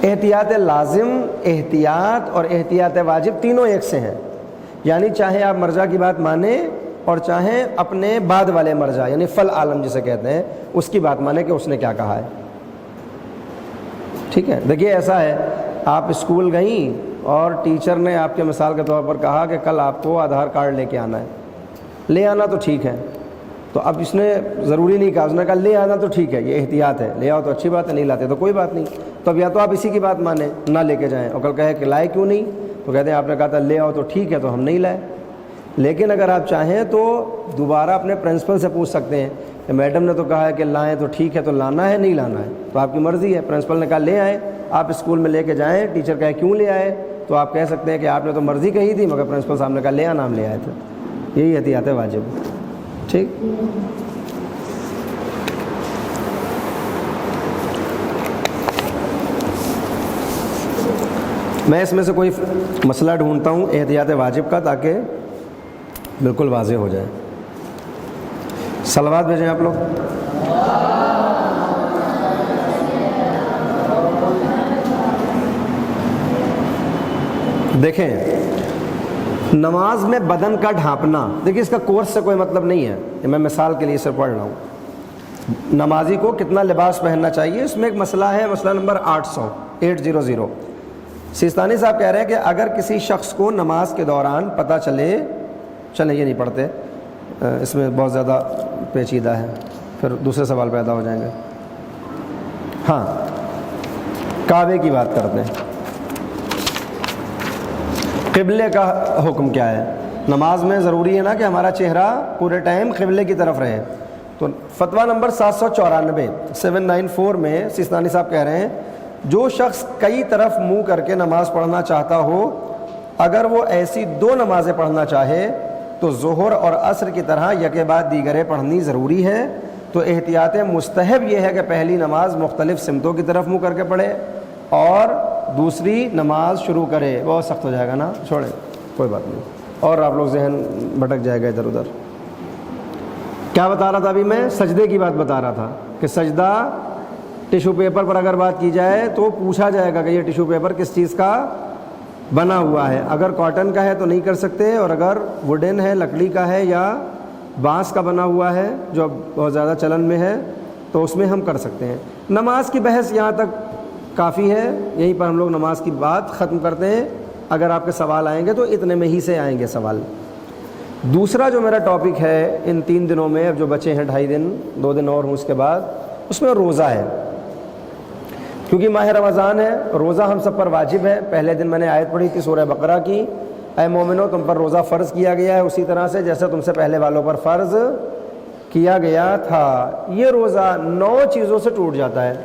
احتیاط لازم، احتیاط اور احتیاط واجب تینوں ایک سے ہیں. یعنی چاہے آپ مرجع کی بات مانیں اور چاہیں اپنے بعد والے مرجع یعنی فل عالم جسے کہتے ہیں اس کی بات مانیں کہ اس نے کیا کہا ہے. ٹھیک ہے. دیکھیے ایسا ہے، آپ اسکول گئیں اور ٹیچر نے آپ کے مثال کے طور پر کہا کہ کل آپ کو آدھار کارڈ لے کے آنا ہے. لے آنا تو ٹھیک ہے، تو اب اس نے ضروری نہیں کہا، اس نے کہا لے آنا تو ٹھیک ہے، یہ احتیاط ہے، لے آؤ تو اچھی بات ہے، نہیں لاتے تو کوئی بات نہیں. تو اب یا تو آپ اسی کی بات مانیں نہ لے کے جائیں، اور کل کہے کہ لائے کیوں نہیں، تو کہتے ہیں آپ نے کہا تھا لے آؤ تو ٹھیک ہے تو ہم نہیں لائے. لیکن اگر آپ چاہیں تو دوبارہ اپنے پرنسپل سے پوچھ سکتے ہیں کہ میڈم نے تو کہا ہے کہ لائیں تو ٹھیک ہے، تو لانا ہے نہیں لانا ہے تو آپ کی مرضی ہے. پرنسپل نے کہا لے آئیں، آپ اسکول میں لے کے جائیں، ٹیچر کہے کیوں لے آئے، تو آپ کہہ سکتے ہیں کہ آپ نے تو مرضی کہی تھی مگر پرنسپل صاحب نے کہا لے آنا، ہم لے آئے تھے. یہی احتیاط واجب. ٹھیک. میں اس میں سے کوئی مسئلہ ڈھونڈتا ہوں احتیاط واجب کا تاکہ بالکل واضح ہو جائے. صلوات بھیجیں آپ لوگ. دیکھیں نماز میں بدن کا ڈھانپنا، دیکھیں اس کا کورس سے کوئی مطلب نہیں ہے، میں مثال کے لیے اسے پڑھ رہا ہوں. نمازی کو کتنا لباس پہننا چاہیے، اس میں ایک مسئلہ ہے، مسئلہ نمبر 800. سیستانی صاحب کہہ رہے ہیں کہ اگر کسی شخص کو نماز کے دوران پتہ چلے یہ نہیں پڑھتے، اس میں بہت زیادہ پیچیدہ ہے، پھر دوسرے سوال پیدا ہو جائیں گے. ہاں کعبے کی بات کرتے ہیں. قبلے کا حکم کیا ہے؟ نماز میں ضروری ہے نا کہ ہمارا چہرہ پورے ٹائم قبلے کی طرف رہے. تو فتویٰ نمبر 794 میں سیستانی صاحب کہہ رہے ہیں جو شخص کئی طرف منہ کر کے نماز پڑھنا چاہتا ہو، اگر وہ ایسی 2 نمازیں پڑھنا چاہے تو ظہر اور عصر کی طرح یکے بعد دیگرے پڑھنی ضروری ہے. تو احتیاط مستحب یہ ہے کہ پہلی نماز مختلف سمتوں کی طرف منہ کر کے پڑھے اور دوسری نماز شروع کرے. بہت سخت ہو جائے گا نا، چھوڑیں کوئی بات نہیں، اور آپ لوگ ذہن بھٹک جائے گا ادھر ادھر. کیا بتا رہا تھا ابھی میں؟ سجدے کی بات بتا رہا تھا کہ سجدہ ٹیشو پیپر پر اگر بات کی جائے تو پوچھا جائے گا کہ یہ ٹیشو پیپر کس چیز کا بنا ہوا ہے. اگر کاٹن کا ہے تو نہیں کر سکتے، اور اگر ووڈن ہے، لکڑی کا ہے یا بانس کا بنا ہوا ہے جو بہت زیادہ چلن میں ہے تو اس میں ہم کر سکتے ہیں. نماز کی بحث یہاں تک کافی ہے، یہیں پر ہم لوگ نماز کی بات ختم کرتے ہیں. اگر آپ کے سوال آئیں گے تو اتنے میں ہی سے آئیں گے سوال. دوسرا جو میرا ٹاپک ہے ان 3 دنوں میں، اب جو بچے ہیں 2.5 دن 2 دن اور ہوں اس کے بعد، اس میں روزہ ہے. کیونکہ ماہ رمضان ہے، روزہ ہم سب پر واجب ہے. پہلے دن میں نے آیت پڑھی تھی سورہ بقرہ کی، اے مومنو تم پر روزہ فرض کیا گیا ہے اسی طرح سے جیسے تم سے پہلے والوں پر فرض کیا گیا تھا. یہ روزہ 9 چیزوں سے ٹوٹ جاتا ہے.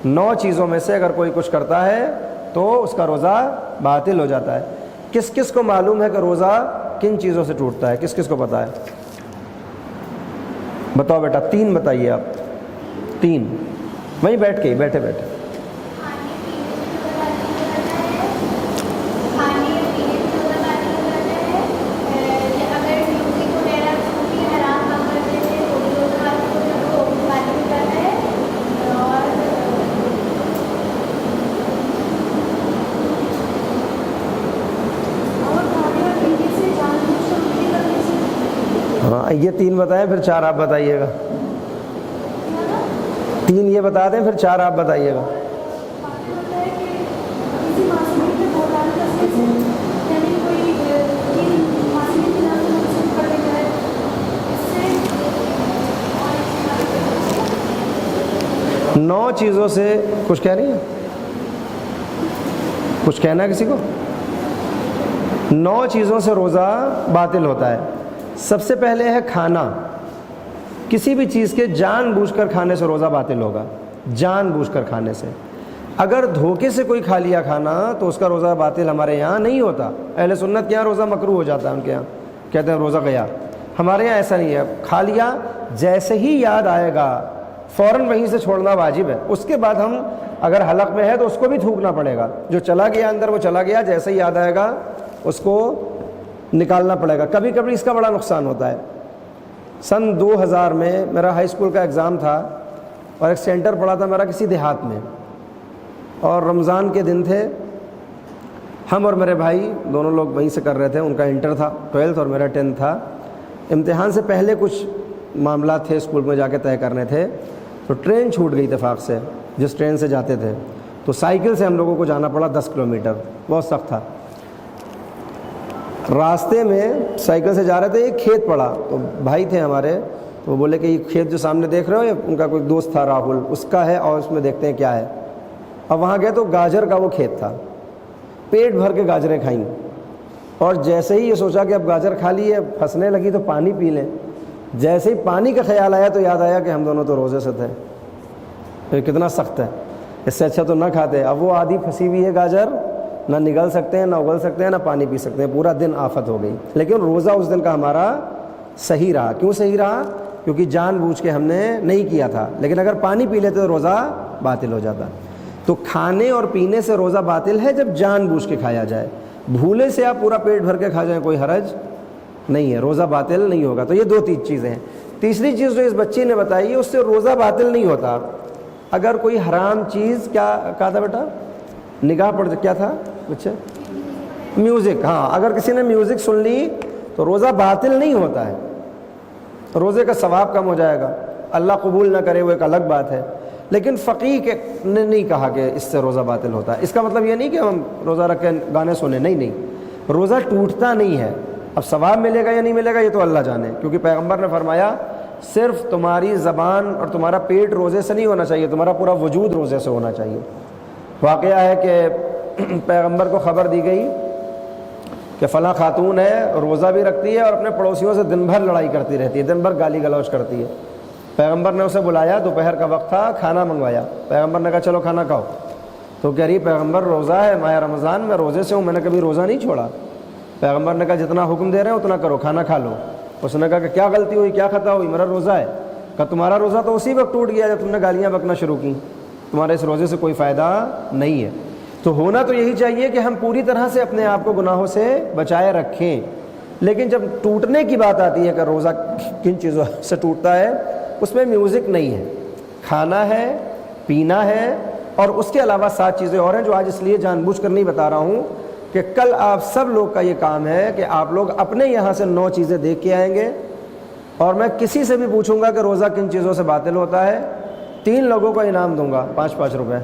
9 چیزوں میں سے اگر کوئی کچھ کرتا ہے تو اس کا روزہ باطل ہو جاتا ہے. کس کس کو معلوم ہے کہ روزہ کن چیزوں سے ٹوٹتا ہے؟ کس کس کو پتہ ہے؟ بتاؤ بیٹا. 3 بتائیے آپ. 3 وہیں بیٹھ کے بیٹھے ہاں یہ 3 بتائیں، پھر 4 آپ بتائیے گا. 3 یہ بتا دیں، پھر 4 آپ بتائیے گا. نو چیزوں سے کچھ کہہ رہی ہیں؟ کچھ کہنا ہے کسی کو؟ 9 چیزوں سے روزہ باطل ہوتا ہے. سب سے پہلے ہے کھانا. کسی بھی چیز کے جان بوجھ کر کھانے سے روزہ باطل ہوگا. جان بوجھ کر کھانے سے. اگر دھوکے سے کوئی کھا لیا کھانا تو اس کا روزہ باطل ہمارے یہاں نہیں ہوتا. اہل سنت کے یہاں روزہ مکروہ ہو جاتا ہے، ان کے یہاں کہتے ہیں روزہ گیا. ہمارے یہاں ایسا نہیں ہے. کھا لیا، جیسے ہی یاد آئے گا فوراً وہیں سے چھوڑنا واجب ہے. اس کے بعد ہم اگر حلق میں ہے تو اس کو بھی تھوکنا پڑے گا. جو چلا گیا اندر وہ چلا گیا، جیسے ہی یاد آئے گا اس کو نکالنا پڑے گا. کبھی کبھی اس کا بڑا نقصان ہوتا ہے. سن 2000 میں میرا ہائی اسکول کا ایگزام تھا اور ایک سینٹر پڑا تھا میرا کسی دیہات میں، اور رمضان کے دن تھے، ہم اور میرے بھائی دونوں لوگ وہیں سے کر رہے تھے، ان کا انٹر تھا 12th اور میرا 10th تھا۔ امتحان سے پہلے کچھ معاملات تھے اسکول میں جا کے طے کرنے تھے، تو ٹرین چھوٹ گئی اتفاق سے جس ٹرین سے جاتے تھے، تو سائیکل سے ہم لوگوں کو جانا پڑا 10 کلومیٹر، بہت سخت تھا۔ راستے میں سائیکل سے جا رہے تھے، ایک کھیت پڑا، تو بھائی تھے ہمارے، تو وہ بولے کہ یہ کھیت جو سامنے دیکھ رہے ہو یہ ان کا کوئی دوست تھا راہل، اس کا ہے اور اس میں دیکھتے ہیں کیا ہے۔ اب وہاں گئے تو گاجر کا وہ کھیت تھا، پیٹ بھر کے گاجریں کھائیں، اور جیسے ہی یہ سوچا کہ اب گاجر کھا لی ہے، پھنسنے لگی تو پانی پی لیں، جیسے ہی پانی کا خیال آیا تو یاد آیا کہ ہم دونوں تو روزے سے تھے، یہ کتنا سخت ہے، اس سے اچھا تو نہ کھاتے۔ اب وہ آدھی پھنسی ہوئی ہے گاجر، نہ نگل سکتے ہیں، نہ اگل سکتے ہیں، نہ پانی پی سکتے ہیں، پورا دن آفت ہو گئی۔ لیکن روزہ اس دن کا ہمارا صحیح رہا۔ کیوں صحیح رہا؟ کیونکہ جان بوجھ کے ہم نے نہیں کیا تھا، لیکن اگر پانی پی لیتے تو روزہ باطل ہو جاتا۔ تو کھانے اور پینے سے روزہ باطل ہے جب جان بوجھ کے کھایا جائے، بھولے سے آپ پورا پیٹ بھر کے کھا جائیں کوئی حرج نہیں ہے، روزہ باطل نہیں ہوگا۔ تو یہ دو چیزیں ہیں۔ تیسری چیز جو اس بچی نے بتائی اس سے روزہ باطل نہیں ہوتا۔ اگر کوئی حرام چیز، کیا کہا تھا بیٹا؟ نگاہ پڑ کیا تھا بچے؟ میوزک، ہاں، اگر کسی نے میوزک سن لی تو روزہ باطل نہیں ہوتا ہے، روزے کا ثواب کم ہو جائے گا، اللہ قبول نہ کرے وہ ایک الگ بات ہے، لیکن فقیہ نے نہیں کہا کہ اس سے روزہ باطل ہوتا ہے۔ اس کا مطلب یہ نہیں کہ ہم روزہ رکھ کے گانے سنیں، نہیں، روزہ ٹوٹتا نہیں ہے۔ اب ثواب ملے گا یا نہیں ملے گا یہ تو اللہ جانے، کیونکہ پیغمبر نے فرمایا صرف تمہاری زبان اور تمہارا پیٹ روزے سے نہیں ہونا چاہیے، تمہارا پورا وجود روزے سے ہونا چاہیے۔ واقعہ ہے کہ پیغمبر کو خبر دی گئی کہ فلاں خاتون ہے، روزہ بھی رکھتی ہے اور اپنے پڑوسیوں سے دن بھر لڑائی کرتی رہتی ہے، دن بھر گالی گلوچ کرتی ہے۔ پیغمبر نے اسے بلایا، دوپہر کا وقت تھا، کھانا منگوایا۔ پیغمبر نے کہا چلو کھانا کھاؤ، تو کہہ رہی پیغمبر روزہ ہے، ماہ رمضان میں روزے سے ہوں، میں نے کبھی روزہ نہیں چھوڑا۔ پیغمبر نے کہا جتنا حکم دے رہے ہیں اتنا کرو، کھانا کھا لو۔ اس نے کہا کہ کیا غلطی ہوئی، کیا خطا ہوئی؟ میرا روزہ ہے۔ کہا تمہارا روزہ تو اسی وقت ٹوٹ گیا جب تم نے گالیاں بکنا شروع کی، تمہارے اس روزے سے کوئی فائدہ نہیں ہے۔ تو ہونا تو یہی چاہیے کہ ہم پوری طرح سے اپنے آپ کو گناہوں سے بچائے رکھیں، لیکن جب ٹوٹنے کی بات آتی ہے کہ روزہ کن چیزوں سے ٹوٹتا ہے، اس میں میوزک نہیں ہے، کھانا ہے، پینا ہے، اور اس کے علاوہ 7 چیزیں اور ہیں جو آج اس لیے جان بوجھ کر نہیں بتا رہا ہوں کہ کل آپ سب لوگ کا یہ کام ہے کہ آپ لوگ اپنے یہاں سے 9 چیزیں دیکھ کے آئیں گے، اور میں کسی سے بھی پوچھوں گا کہ روزہ کن چیزوں سے باطل ہوتا ہے، 3 لوگوں کو انعام دوں گا، 5 روپے،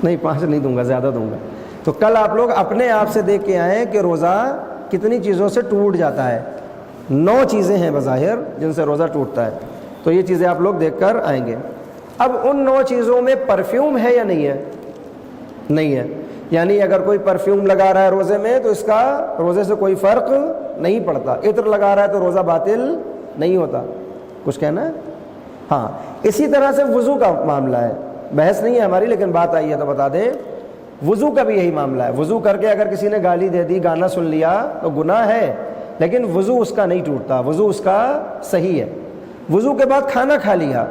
نہیں 5 نہیں دوں گا، زیادہ دوں گا۔ تو کل آپ لوگ اپنے آپ سے دیکھ کے آئیں کہ روزہ کتنی چیزوں سے ٹوٹ جاتا ہے۔ 9 چیزیں ہیں بظاہر جن سے روزہ ٹوٹتا ہے، تو یہ چیزیں آپ لوگ دیکھ کر آئیں گے۔ اب ان 9 چیزوں میں پرفیوم ہے یا نہیں ہے؟ نہیں ہے، یعنی اگر کوئی پرفیوم لگا رہا ہے روزے میں تو اس کا روزے سے کوئی فرق نہیں پڑتا۔ عطر لگا رہا ہے تو روزہ باطل نہیں ہوتا۔ کچھ کہنا ہے؟ ہاں، اسی طرح سے وضو کا معاملہ ہے، بحث نہیں ہے ہماری لیکن بات آئی ہے تو بتا دیں، وضو کا بھی یہی معاملہ ہے۔ وضو کر کے اگر کسی نے گالی دے دی، گانا سن لیا تو گناہ ہے، لیکن وضو اس کا نہیں ٹوٹتا، وضو اس کا صحیح ہے۔ وضو کے بعد کھانا کھا لیا،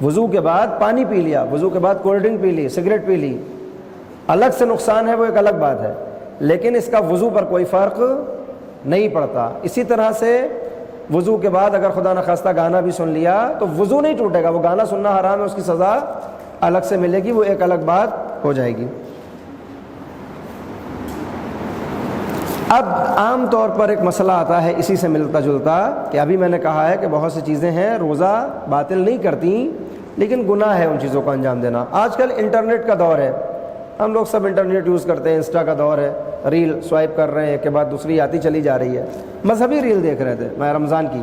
وضو کے بعد پانی پی لیا، وضو کے بعد کولڈ ڈرنک پی لی، سگریٹ پی لی، الگ سے نقصان ہے وہ ایک الگ بات ہے، لیکن اس کا وضو پر کوئی فرق نہیں پڑتا۔ اسی طرح سے وضو کے بعد اگر خدا نخواستہ گانا بھی سن لیا تو وضو نہیں ٹوٹے گا، وہ گانا سننا حرام ہے، اس کی سزا الگ سے ملے گی، وہ ایک الگ بات ہو جائے گی۔ اب عام طور پر ایک مسئلہ آتا ہے اسی سے ملتا جلتا کہ ابھی میں نے کہا ہے کہ بہت سی چیزیں ہیں روزہ باطل نہیں کرتی لیکن گناہ ہے ان چیزوں کو انجام دینا۔ آج کل انٹرنیٹ کا دور ہے، ہم لوگ سب انٹرنیٹ یوز کرتے ہیں، انسٹا کا دور ہے، ریل سوائپ کر رہے ہیں، ایک کے بعد دوسری آتی چلی جا رہی ہے۔ مذہبی ریل دیکھ رہے تھے ماہ رمضان کی،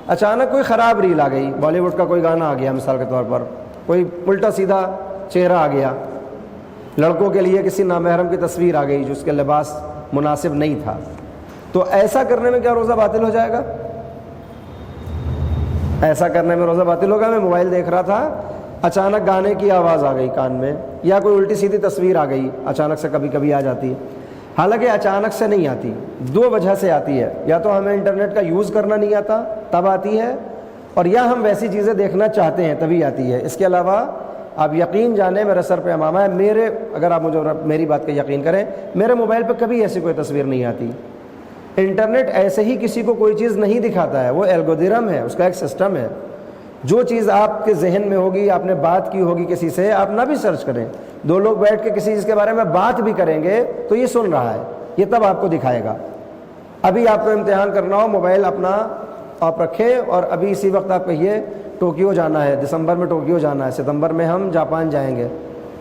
اچانک کوئی خراب ریل آ گئی، بالی ووڈ کا کوئی گانا آ گیا مثال کے طور پر، کوئی الٹا سیدھا چہرہ آ گیا، لڑکوں کے لیے کسی نامحرم کی تصویر آ گئی جو اس کے لباس مناسب نہیں تھا، تو ایسا کرنے میں کیا روزہ باطل ہو جائے گا؟ ایسا کرنے میں روزہ باطل ہوگا۔ میں موبائل دیکھ رہا تھا، اچانک گانے کی آواز آ گئی کان میں، یا کوئی الٹی سیدھی تصویر آ گئی، اچانک سے کبھی کبھی آ جاتی ہے۔ حالانکہ اچانک سے نہیں آتی، 2 وجہ سے آتی ہے، یا تو ہمیں انٹرنیٹ کا یوز کرنا نہیں آتا تب آتی ہے، اور یا ہم ویسی چیزیں دیکھنا چاہتے ہیں تبھی آتی ہے۔ اس کے علاوہ آپ یقین جانیں، میرے سر پہ امامہ ہے، اگر آپ مجھے میری بات کا یقین کریں، میرے موبائل پہ کبھی ایسی کوئی تصویر نہیں آتی، انٹرنیٹ ایسے ہی کسی کو کوئی چیز نہیں دکھاتا ہے، وہ الگورتھم ہے، اس کا ایک سسٹم ہے۔ جو چیز آپ کے ذہن میں ہوگی، آپ نے بات کی ہوگی کسی سے، آپ نہ بھی سرچ کریں، دو لوگ بیٹھ کے کسی چیز کے بارے میں بات بھی کریں گے تو یہ سن رہا ہے، یہ تب آپ کو دکھائے گا۔ ابھی آپ کو امتحان کرنا ہو، موبائل اپنا آپ رکھیں اور ابھی اسی وقت آپ کہیے ٹوکیو جانا ہے، دسمبر میں ٹوکیو جانا ہے، ستمبر میں ہم جاپان جائیں گے،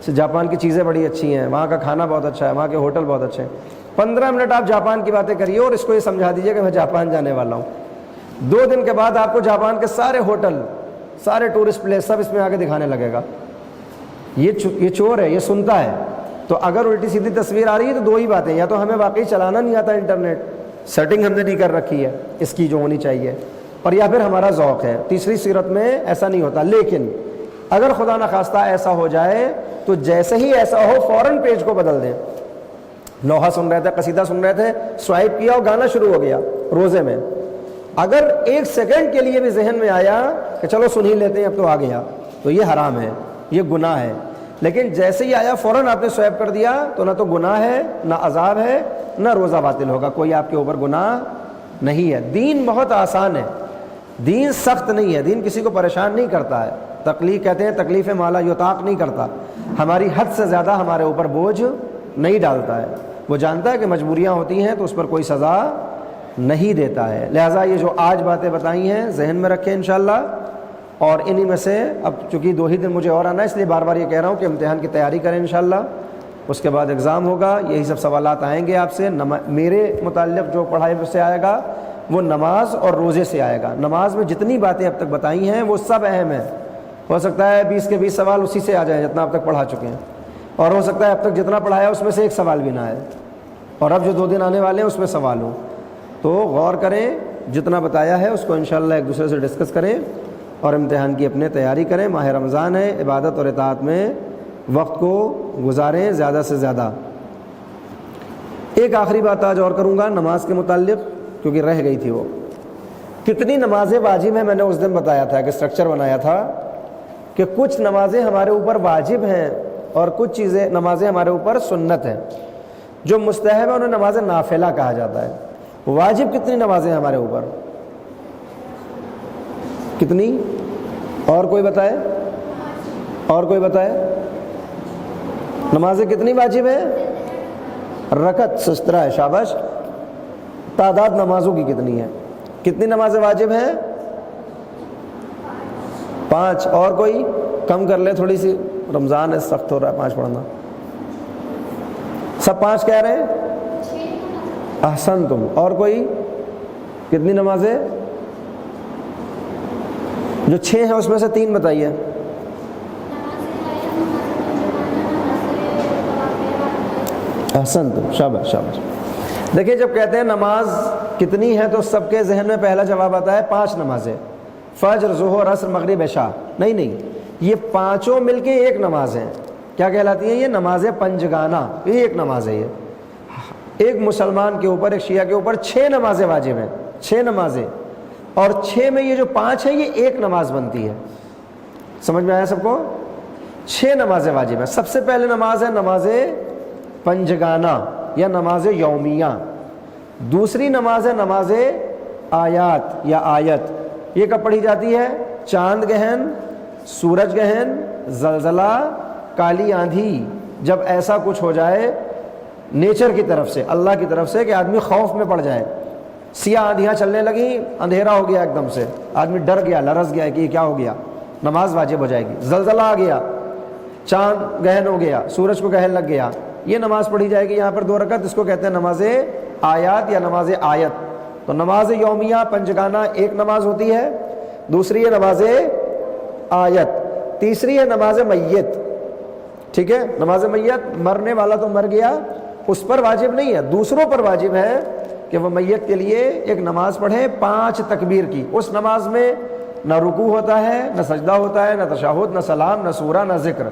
جاپان کی چیزیں بڑی اچھی ہیں، وہاں کا کھانا بہت اچھا ہے، وہاں کے ہوٹل بہت اچھے ہیں۔ 15 منٹ آپ جاپان کی باتیں کریے اور اس کو یہ سمجھا دیجئے کہ میں جاپان جانے والا ہوں۔ 2 دن کے بعد آپ کو جاپان کے سارے ہوٹل، سارے ٹورسٹ پلیس سب اس میں آگے دکھانے لگے گا۔ یہ چور ہے، یہ سنتا ہے۔ تو اگر الٹی سیدھی تصویر آ رہی ہے تو 2 ہی باتیں، یا تو ہمیں واقعی چلانا نہیں آتا انٹرنیٹ، سیٹنگ ہم نے نہیں کر رکھی ہے اس کی جو ہونی چاہیے، اور یا پھر ہمارا ذوق ہے۔ تیسری صورت میں ایسا نہیں ہوتا۔ لیکن اگر خدا نخواستہ ایسا ہو جائے تو جیسے ہی ایسا ہو فوراً پیج کو بدل دیں۔ لوحہ سن رہے تھے، قصیدہ سن رہے تھے، سوائپ کیا اور گانا شروع ہو گیا روزے میں، اگر 1 سیکنڈ کے لیے بھی ذہن میں آیا کہ چلو سن ہی لیتے ہیں اب تو آ گیا، تو یہ حرام ہے، یہ گناہ ہے۔ لیکن جیسے ہی آیا فوراً آپ نے سوائپ کر دیا تو نہ تو گناہ ہے، نہ عذاب ہے، نہ روزہ باطل ہوگا، کوئی آپ کے اوپر گناہ نہیں ہے۔ دین بہت آسان ہے، دین سخت نہیں ہے، دین کسی کو پریشان نہیں کرتا ہے۔ تکلیف کہتے ہیں تکلیف مالا یطاق نہیں کرتا، ہماری حد سے زیادہ ہمارے اوپر بوجھ نہیں ڈالتا ہے۔ وہ جانتا ہے کہ مجبوریاں ہوتی ہیں تو اس پر کوئی سزا نہیں دیتا ہے۔ لہٰذا یہ جو آج باتیں بتائی ہیں ذہن میں رکھیں انشاءاللہ، اور انہی میں سے اب چونکہ 2 ہی دن مجھے اور آنا ہے، اس لیے بار بار یہ کہہ رہا ہوں کہ امتحان کی تیاری کریں انشاءاللہ۔ اس کے بعد ایگزام ہوگا، یہی سب سوالات آئیں گے آپ سے۔ میرے متعلق جو پڑھائی سے آئے گا وہ نماز اور روزے سے آئے گا۔ نماز میں جتنی باتیں اب تک بتائی ہیں وہ سب اہم ہیں، ہو سکتا ہے 20 کے 20 سوال اسی سے آ جائیں جتنا اب تک پڑھا چکے ہیں، اور ہو سکتا ہے اب تک جتنا پڑھایا اس میں سے 1 سوال بھی نہ آئے، اور اب جو 2 دن آنے والے ہیں اس میں سوال ہوں۔ تو غور کریں، جتنا بتایا ہے اس کو انشاءاللہ ایک دوسرے سے ڈسکس کریں اور امتحان کی اپنے تیاری کریں۔ ماہ رمضان ہے، عبادت اور اطاعت میں وقت کو گزاریں زیادہ سے زیادہ۔ ایک آخری بات آج اور کروں گا نماز کے متعلق، کیونکہ رہ گئی تھی وہ۔ کتنی نمازیں واجب ہیں، میں نے اس دن بتایا تھا کہ اسٹرکچر بنایا تھا کہ کچھ نمازیں ہمارے اوپر واجب ہیں اور کچھ نمازیں ہمارے اوپر سنت ہیں۔ جو مستحب ہے انہیں نماز نافلہ کہا جاتا ہے۔ واجب کتنی نمازیں ہمارے اوپر؟ کتنی؟ اور کوئی بتائے؟ اور کوئی بتائے؟ نمازیں کتنی واجب ہیں؟ رکعت 17 ہے، شاباش۔ تعداد نمازوں کی کتنی ہے؟ کتنی نمازیں واجب ہیں؟ 5۔ اور کوئی کم کر لے تھوڑی سی، رمضان ہے سخت ہو رہا ہے 5 پڑھنا۔ سب 5 کہہ رہے ہیں؟ احسن تم۔ اور کوئی کتنی نمازیں؟ جو 6 ہیں اس میں سے 3 بتائیے۔ احسن تم، شاباش شاباش۔ دیکھیے جب کہتے ہیں نماز کتنی ہے تو سب کے ذہن میں پہلا جواب آتا ہے 5 نمازیں، فجر، ظہر، عصر، مغرب، عشاء۔ نہیں، یہ 5 مل کے ایک نماز ہے۔ کیا کہلاتی ہیں یہ؟ نماز پنجگانہ، یہ ایک نماز ہے۔ یہ ایک مسلمان کے اوپر، ایک شیعہ کے اوپر 6 نمازیں واجب ہیں، 6 نمازیں، اور 6 میں یہ جو 5 ہے یہ ایک نماز بنتی ہے۔ سمجھ میں آیا سب کو؟ 6 نمازیں واجب ہیں۔ سب سے پہلے نماز ہے نماز پنجگانہ یا نماز یومیہ۔ دوسری نماز ہے نماز آیات یا آیت۔ یہ کب پڑھی جاتی ہے؟ چاند گہن، سورج گہن، زلزلہ، کالی آندھی، جب ایسا کچھ ہو جائے نیچر کی طرف سے، اللہ کی طرف سے، کہ آدمی خوف میں پڑ جائے۔ سیاہ آندھیاں چلنے لگیں، اندھیرا ہو گیا ایک دم سے، آدمی ڈر گیا، لرز گیا کہ یہ کیا ہو گیا، نماز واجب ہو جائے گی۔ زلزلہ آ گیا، چاند گہن ہو گیا، سورج کو گہن لگ گیا، یہ نماز پڑھی جائے گی یہاں پر 2 رکعت، اس کو کہتے ہیں نماز آیات یا نماز آیت۔ تو نماز یومیہ پنجگانہ ایک نماز ہوتی ہے، دوسری ہے نماز آیت، تیسری ہے نماز میت۔ ٹھیک ہے، نماز میت، مرنے والا تو مر گیا، اس پر واجب نہیں ہے، دوسروں پر واجب ہے کہ وہ میت کے لیے ایک نماز پڑھیں 5 تکبیر کی۔ اس نماز میں نہ رکوع ہوتا ہے، نہ سجدہ ہوتا ہے، نہ تشہد، نہ سلام، نہ سورہ، نہ ذکر،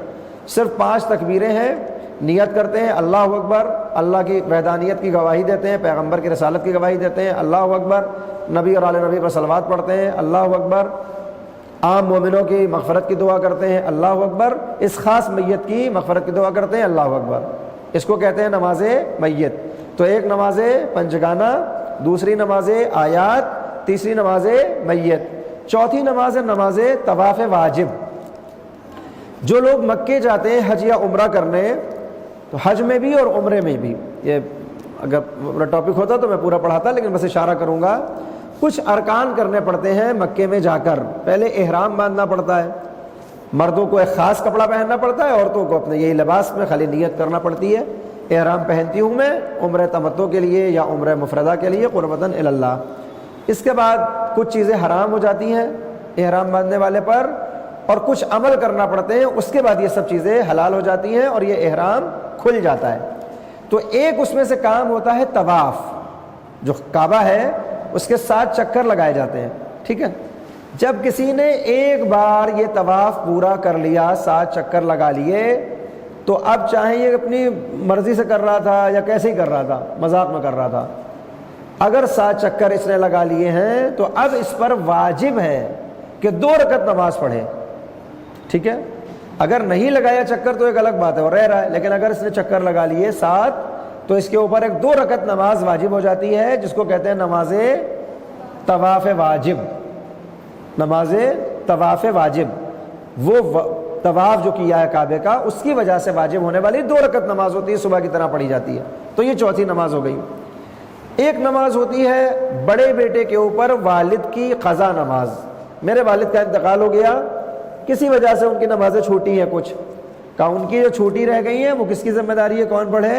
صرف 5 تکبیریں ہیں۔ نیت کرتے ہیں اللہ اکبر، اللہ کی وحدانیت کی گواہی دیتے ہیں، پیغمبر کی رسالت کی گواہی دیتے ہیں، اللہ اکبر، نبی اور آل نبی پر صلوات پڑھتے ہیں، اللہ اکبر، عام مومنوں کی مغفرت کی دعا کرتے ہیں، اللہ اکبر، اس خاص میت کی مغفرت کی دعا کرتے ہیں، اللہ اکبر۔ اس کو کہتے ہیں نماز میت۔ تو ایک نماز پنجگانہ، دوسری نماز آیات، تیسری نماز میت، چوتھی نماز ہے نماز طواف واجب۔ جو لوگ مکے جاتے ہیں حج یا عمرہ کرنے، تو حج میں بھی اور عمرے میں بھی، یہ اگر پورا ٹاپک ہوتا تو میں پورا پڑھاتا، لیکن بس اشارہ کروں گا، کچھ ارکان کرنے پڑتے ہیں مکے میں جا کر۔ پہلے احرام باندھنا پڑتا ہے، مردوں کو ایک خاص کپڑا پہننا پڑتا ہے، عورتوں کو اپنے یہی لباس میں خالی نیت کرنا پڑتی ہے، احرام پہنتی ہوں میں عمرہ تمتع کے لیے یا عمرہ مفردہ کے لیے قربتاً الی اللہ۔ اس کے بعد کچھ چیزیں حرام ہو جاتی ہیں احرام باندھنے والے پر، اور کچھ عمل کرنا پڑتے ہیں، اس کے بعد یہ سب چیزیں حلال ہو جاتی ہیں اور یہ احرام کھل جاتا ہے۔ تو ایک اس میں سے کام ہوتا ہے طواف، جو کعبہ ہے اس کے 7 چکر لگائے جاتے ہیں، ٹھیک ہے۔ جب کسی نے ایک بار یہ طواف پورا کر لیا، 7 چکر لگا لیے، تو اب چاہے یہ اپنی مرضی سے کر رہا تھا یا کیسے ہی کر رہا تھا، مذاق میں کر رہا تھا، اگر 7 چکر اس نے لگا لیے ہیں تو اب اس پر واجب ہے کہ 2 رکعت نماز پڑھے، ٹھیک ہے۔ اگر نہیں لگایا چکر تو ایک الگ بات ہے، وہ رہ رہا ہے، لیکن اگر اس نے چکر لگا لیے 7 تو اس کے اوپر ایک 2 رکعت نماز واجب ہو جاتی ہے، جس کو کہتے ہیں نماز طواف واجب۔ نماز طواف واجب، وہ طواف جو کیا ہے کعبے کا، اس کی وجہ سے واجب ہونے والی 2 رکعت نماز ہوتی ہے، صبح کی طرح پڑھی جاتی ہے۔ تو یہ چوتھی نماز ہو گئی۔ ایک نماز ہوتی ہے بڑے بیٹے کے اوپر والد کی قضا نماز۔ میرے والد کا انتقال ہو گیا، کسی وجہ سے ان کی نمازیں چھوٹی ہیں، کچھ کہ ان کی جو چھوٹی رہ گئی ہیں وہ کس کی ذمہ داری ہے؟ کون پڑھے؟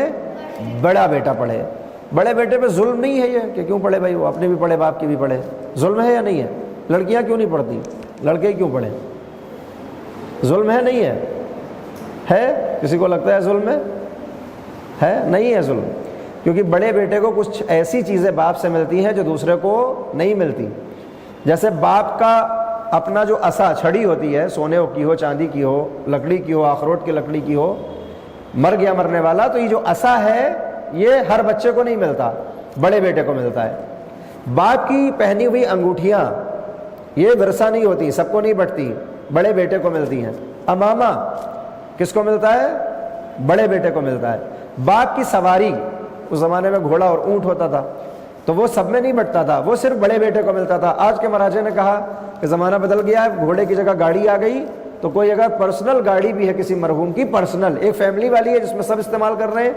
بڑا بیٹا پڑھے۔ بڑے بیٹے پہ ظلم نہیں ہے یہ کہ کیوں پڑھے بھائی، وہ اپنے بھی پڑھے باپ کی بھی پڑھے، ظلم ہے یا نہیں ہے؟ لڑکیاں کیوں نہیں پڑھتی؟ لڑکے کیوں پڑھیں؟ ظلم ہے نہیں ہے؟ ہے؟ کسی کو لگتا ہے ظلم ہے؟ نہیں ہے ظلم، کیونکہ بڑے بیٹے کو کچھ ایسی چیزیں باپ سے ملتی ہیں جو دوسرے کو نہیں ملتی۔ جیسے باپ کا اپنا جو عصا، چھڑی ہوتی ہے، سونے کی ہو، چاندی کی ہو، لکڑی کی ہو، اخروٹ کی لکڑی کی ہو، مر گیا مرنے والا، تو یہ جو عصا ہے یہ ہر بچے کو نہیں ملتا، بڑے بیٹے کو ملتا ہے۔ باپ کی پہنی ہوئی انگوٹھیاں یہ ورثہ نہیں ہوتی، سب کو نہیں بٹتی، بڑے بیٹے کو ملتی ہیں۔ امامہ کس کو ملتا ہے؟ بڑے بیٹے کو ملتا ہے۔ باپ کی سواری، اس زمانے میں گھوڑا اور اونٹ ہوتا تھا، تو وہ سب میں نہیں بٹتا تھا، وہ صرف بڑے بیٹے کو ملتا تھا۔ آج کے مراجع نے کہا کہ زمانہ بدل گیا ہے، گھوڑے کی جگہ گاڑی آ گئی، تو کوئی اگر پرسنل گاڑی بھی ہے کسی مرحوم کی، پرسنل ایک فیملی والی ہے جس میں سب استعمال کر رہے ہیں،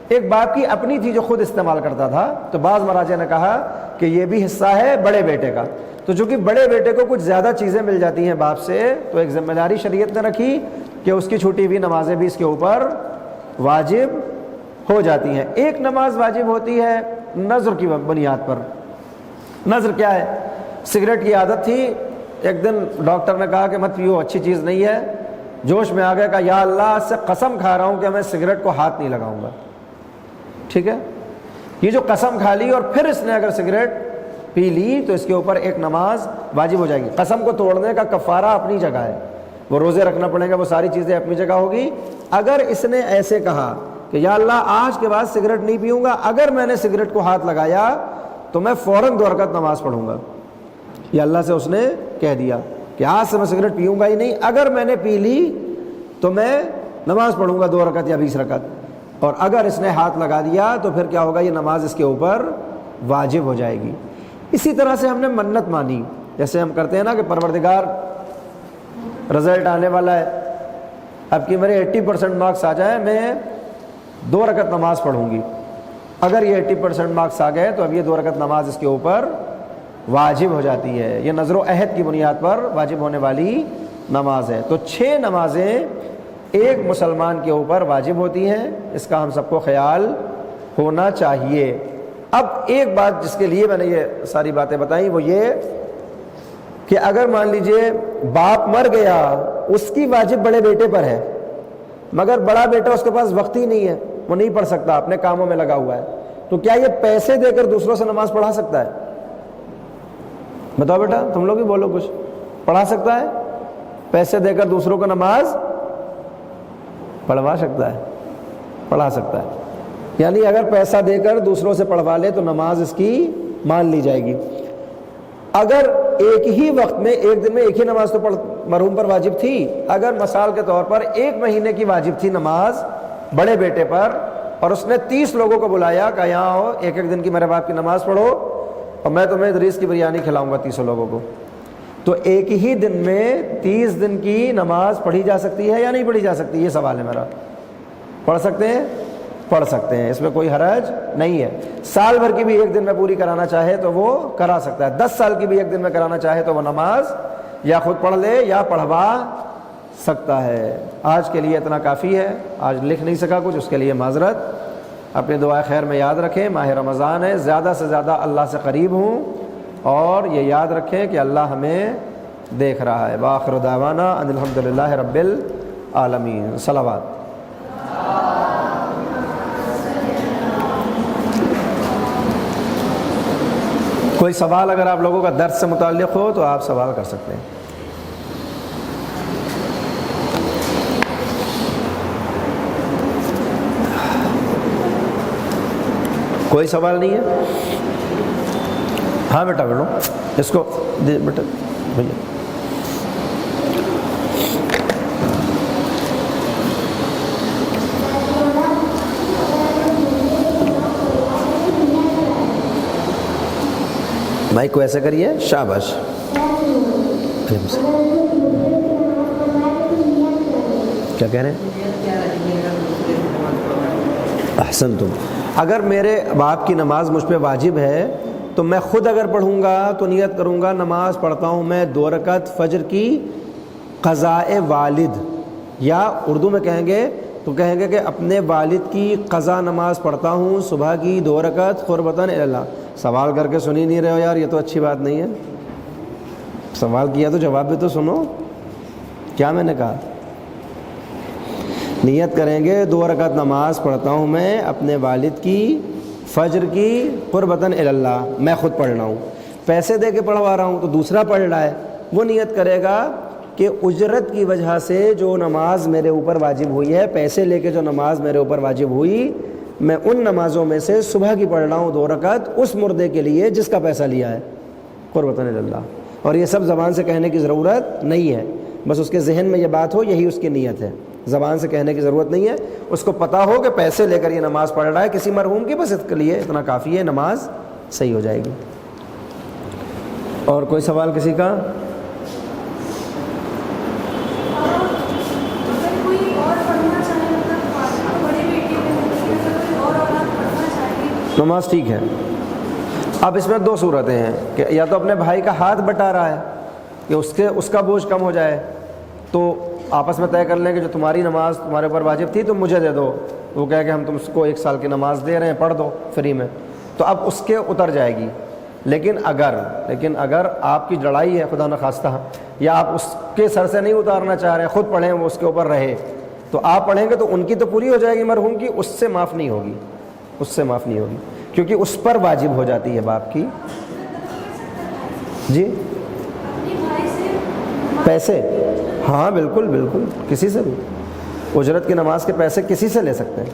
ایک باپ کی اپنی تھی جو خود استعمال کرتا تھا، تو بعض مراجع نے کہا کہ یہ بھی حصہ ہے بڑے بیٹے کا۔ تو چونکہ بڑے بیٹے کو کچھ زیادہ چیزیں مل جاتی ہیں باپ سے، تو ایک ذمہ داری شریعت نے رکھی کہ اس کی چھوٹی ہوئی نمازیں بھی اس کے اوپر واجب ہو جاتی ہیں۔ ایک نماز واجب ہوتی ہے نذر کی بنیاد پر۔ نذر کیا ہے؟ سگریٹ کی عادت تھی، ایک دن ڈاکٹر نے کہا کہ مت پیو، اچھی چیز نہیں ہے، جوش میں آ گیا، کہا یا اللہ سے قسم کھا رہا ہوں کہ میں سگریٹ کو ہاتھ نہیں لگاؤں گا، ٹھیک ہے۔ یہ جو قسم کھا لی اور پھر اس نے اگر سگریٹ پی لی تو اس کے اوپر ایک نماز واجب ہو جائے گی۔ قسم کو توڑنے کا کفارہ اپنی جگہ ہے، وہ روزے رکھنا پڑے گا، وہ ساری چیزیں اپنی جگہ ہوگی۔ اگر اس نے ایسے کہا کہ یا اللہ آج کے بعد سگریٹ نہیں پیوں گا، اگر میں نے سگریٹ کو ہاتھ لگایا تو میں فوراً 2 رکعت نماز پڑھوں گا، یا اللہ سے اس نے کہہ دیا کہ آج سے میں سگریٹ پیوں گا ہی نہیں، اگر میں نے پی لی تو میں نماز پڑھوں گا 2 رکعت یا 20 رکعت، اور اگر اس نے ہاتھ لگا دیا تو پھر کیا ہوگا؟ یہ نماز اس کے اوپر واجب ہو جائے گی۔ اسی طرح سے ہم نے منت مانی، جیسے ہم کرتے ہیں نا کہ پروردگار رزلٹ آنے والا ہے، اب کہ میرے 80% مارکس آ جائیں، میں 2 رکعت نماز پڑھوں گی۔ اگر یہ 80% مارکس آ گئے تو اب یہ 2 رکعت نماز اس کے اوپر واجب ہو جاتی ہے۔ یہ نذر و عہد کی بنیاد پر واجب ہونے والی نماز ہے۔ تو 6 نمازیں ایک مسلمان کے اوپر واجب ہوتی ہیں، اس کا ہم سب کو خیال ہونا چاہیے۔ اب ایک بات جس کے لیے میں نے یہ ساری باتیں بتائیں وہ یہ کہ اگر مان لیجئے باپ مر گیا، اس کی واجب بڑے بیٹے پر ہے، مگر بڑا بیٹا اس کے پاس وقت ہی نہیں ہے، وہ نہیں پڑھ سکتا، اپنے کاموں میں لگا ہوا ہے، تو کیا یہ پیسے دے کر دوسروں سے نماز پڑھا سکتا ہے؟ بتاؤ بیٹا، تم لوگ ہی بولو، کچھ پڑھا سکتا ہے؟ پیسے دے کر دوسروں کو نماز پڑھوا سکتا ہے؟ پڑھا سکتا ہے، یعنی اگر پیسہ دے کر دوسروں سے پڑھوا لے تو نماز اس کی مان لی جائے گی۔ اگر ایک ہی وقت میں، ایک دن میں ایک ہی نماز تو مرحوم پر واجب تھی، اگر مثال کے طور پر 1 مہینے کی واجب تھی نماز بڑے بیٹے پر، اور اس نے 30 لوگوں کو بلایا کہ یہاں ہو، ایک ایک دن کی میرے باپ کی نماز پڑھو، اور میں تمہیں ادریس کی بریانی کھلاؤں گا 300 لوگوں کو، تو ایک ہی دن میں 30 دن کی نماز پڑھی جا سکتی ہے یا نہیں پڑھی جا سکتی؟ یہ سوال ہے میرا۔ پڑھ سکتے ہیں؟ پڑھ سکتے ہیں، اس میں کوئی حرج نہیں ہے۔ سال بھر کی بھی ایک دن میں پوری کرانا چاہے تو وہ کرا سکتا ہے، 10 سال کی بھی ایک دن میں کرانا چاہے تو وہ نماز یا خود پڑھ لے یا پڑھوا سکتا ہے۔ آج کے لیے اتنا کافی ہے، آج لکھ نہیں سکا کچھ، اس کے لیے معذرت۔ اپنی دعائے خیر میں یاد رکھیں، ماہ رمضان ہے، زیادہ سے زیادہ اللہ سے قریب ہوں، اور یہ یاد رکھیں کہ اللہ ہمیں دیکھ رہا ہے۔ وآخر دعوانا ان الحمدللہ رب العالمین۔ صلوات۔ کوئی سوال اگر آپ لوگوں کا درس سے متعلق ہو تو آپ سوال کر سکتے ہیں۔ کوئی سوال نہیں ہے؟ ہاں بیٹا بیٹھو، اس کو دے بیٹا بھیا۔ مائک کو ایسے کریے، شاباش۔ کیا کہہ رہے ہیں؟ احسن تم۔ اگر میرے باپ کی نماز مجھ پہ واجب ہے تو میں خود اگر پڑھوں گا تو نیت کروں گا نماز پڑھتا ہوں میں 2 رکعت فجر کی قضاء والد، یا اردو میں کہیں گے تو کہیں گے کہ اپنے والد کی قضا نماز پڑھتا ہوں صبح کی 2 رکعت قربتاً اللہ۔ سوال کر کے سن ہی نہیں رہے ہو یار، یہ تو اچھی بات نہیں ہے۔ سوال کیا تو جواب بھی تو سنو۔ کیا میں نے کہا؟ نیت کریں گے 2 رکعت نماز پڑھتا ہوں میں اپنے والد کی فجر کی قربتاً اللہ، میں خود پڑھ رہا ہوں، پیسے دے کے پڑھوا رہا ہوں تو دوسرا پڑھ رہا ہے، وہ نیت کرے گا کہ اجرت کی وجہ سے جو نماز میرے اوپر واجب ہوئی ہے، پیسے لے کے جو نماز میرے اوپر واجب ہوئی، میں ان نمازوں میں سے صبح کی پڑھ رہا ہوں 2 رکعت اس مردے کے لیے جس کا پیسہ لیا ہے، قربتاً اللہ۔ اور یہ سب زبان سے کہنے کی ضرورت نہیں ہے، بس اس کے ذہن میں یہ بات ہو، یہی اس کی نیت ہے، زبان سے کہنے کی ضرورت نہیں ہے، اس کو پتہ ہو کہ پیسے لے کر یہ نماز پڑھ رہا ہے کسی مرحوم کی، بس اس کے لیے اتنا کافی ہے، نماز صحیح ہو جائے گی۔ اور کوئی سوال کسی کا؟ نماز ٹھیک ہے۔ اب اس میں 2 صورتیں ہیں کہ یا تو اپنے بھائی کا ہاتھ بٹا رہا ہے کہ اس کا بوجھ کم ہو جائے، تو آپس میں طے کر لیں کہ جو تمہاری نماز تمہارے اوپر واجب تھی تم مجھے دے دو، وہ کہے کہ ہم تم اس کو 1 سال کی نماز دے رہے ہیں، پڑھ دو فری میں، تو اب اس کے اتر جائے گی۔ لیکن اگر آپ کی لڑائی ہے خدا نخواستہ، یا آپ اس کے سر سے نہیں اتارنا چاہ رہے ہیں، خود پڑھیں وہ اس کے اوپر رہے، تو آپ پڑھیں گے تو ان کی تو پوری ہو جائے گی مرحوم کی، اس سے معاف نہیں ہوگی، کیونکہ اس پر واجب ہو جاتی ہے باپ کی۔ جی پیسے، ہاں بالکل کسی سے بھی اجرت کی نماز کے پیسے کسی سے لے سکتے ہیں۔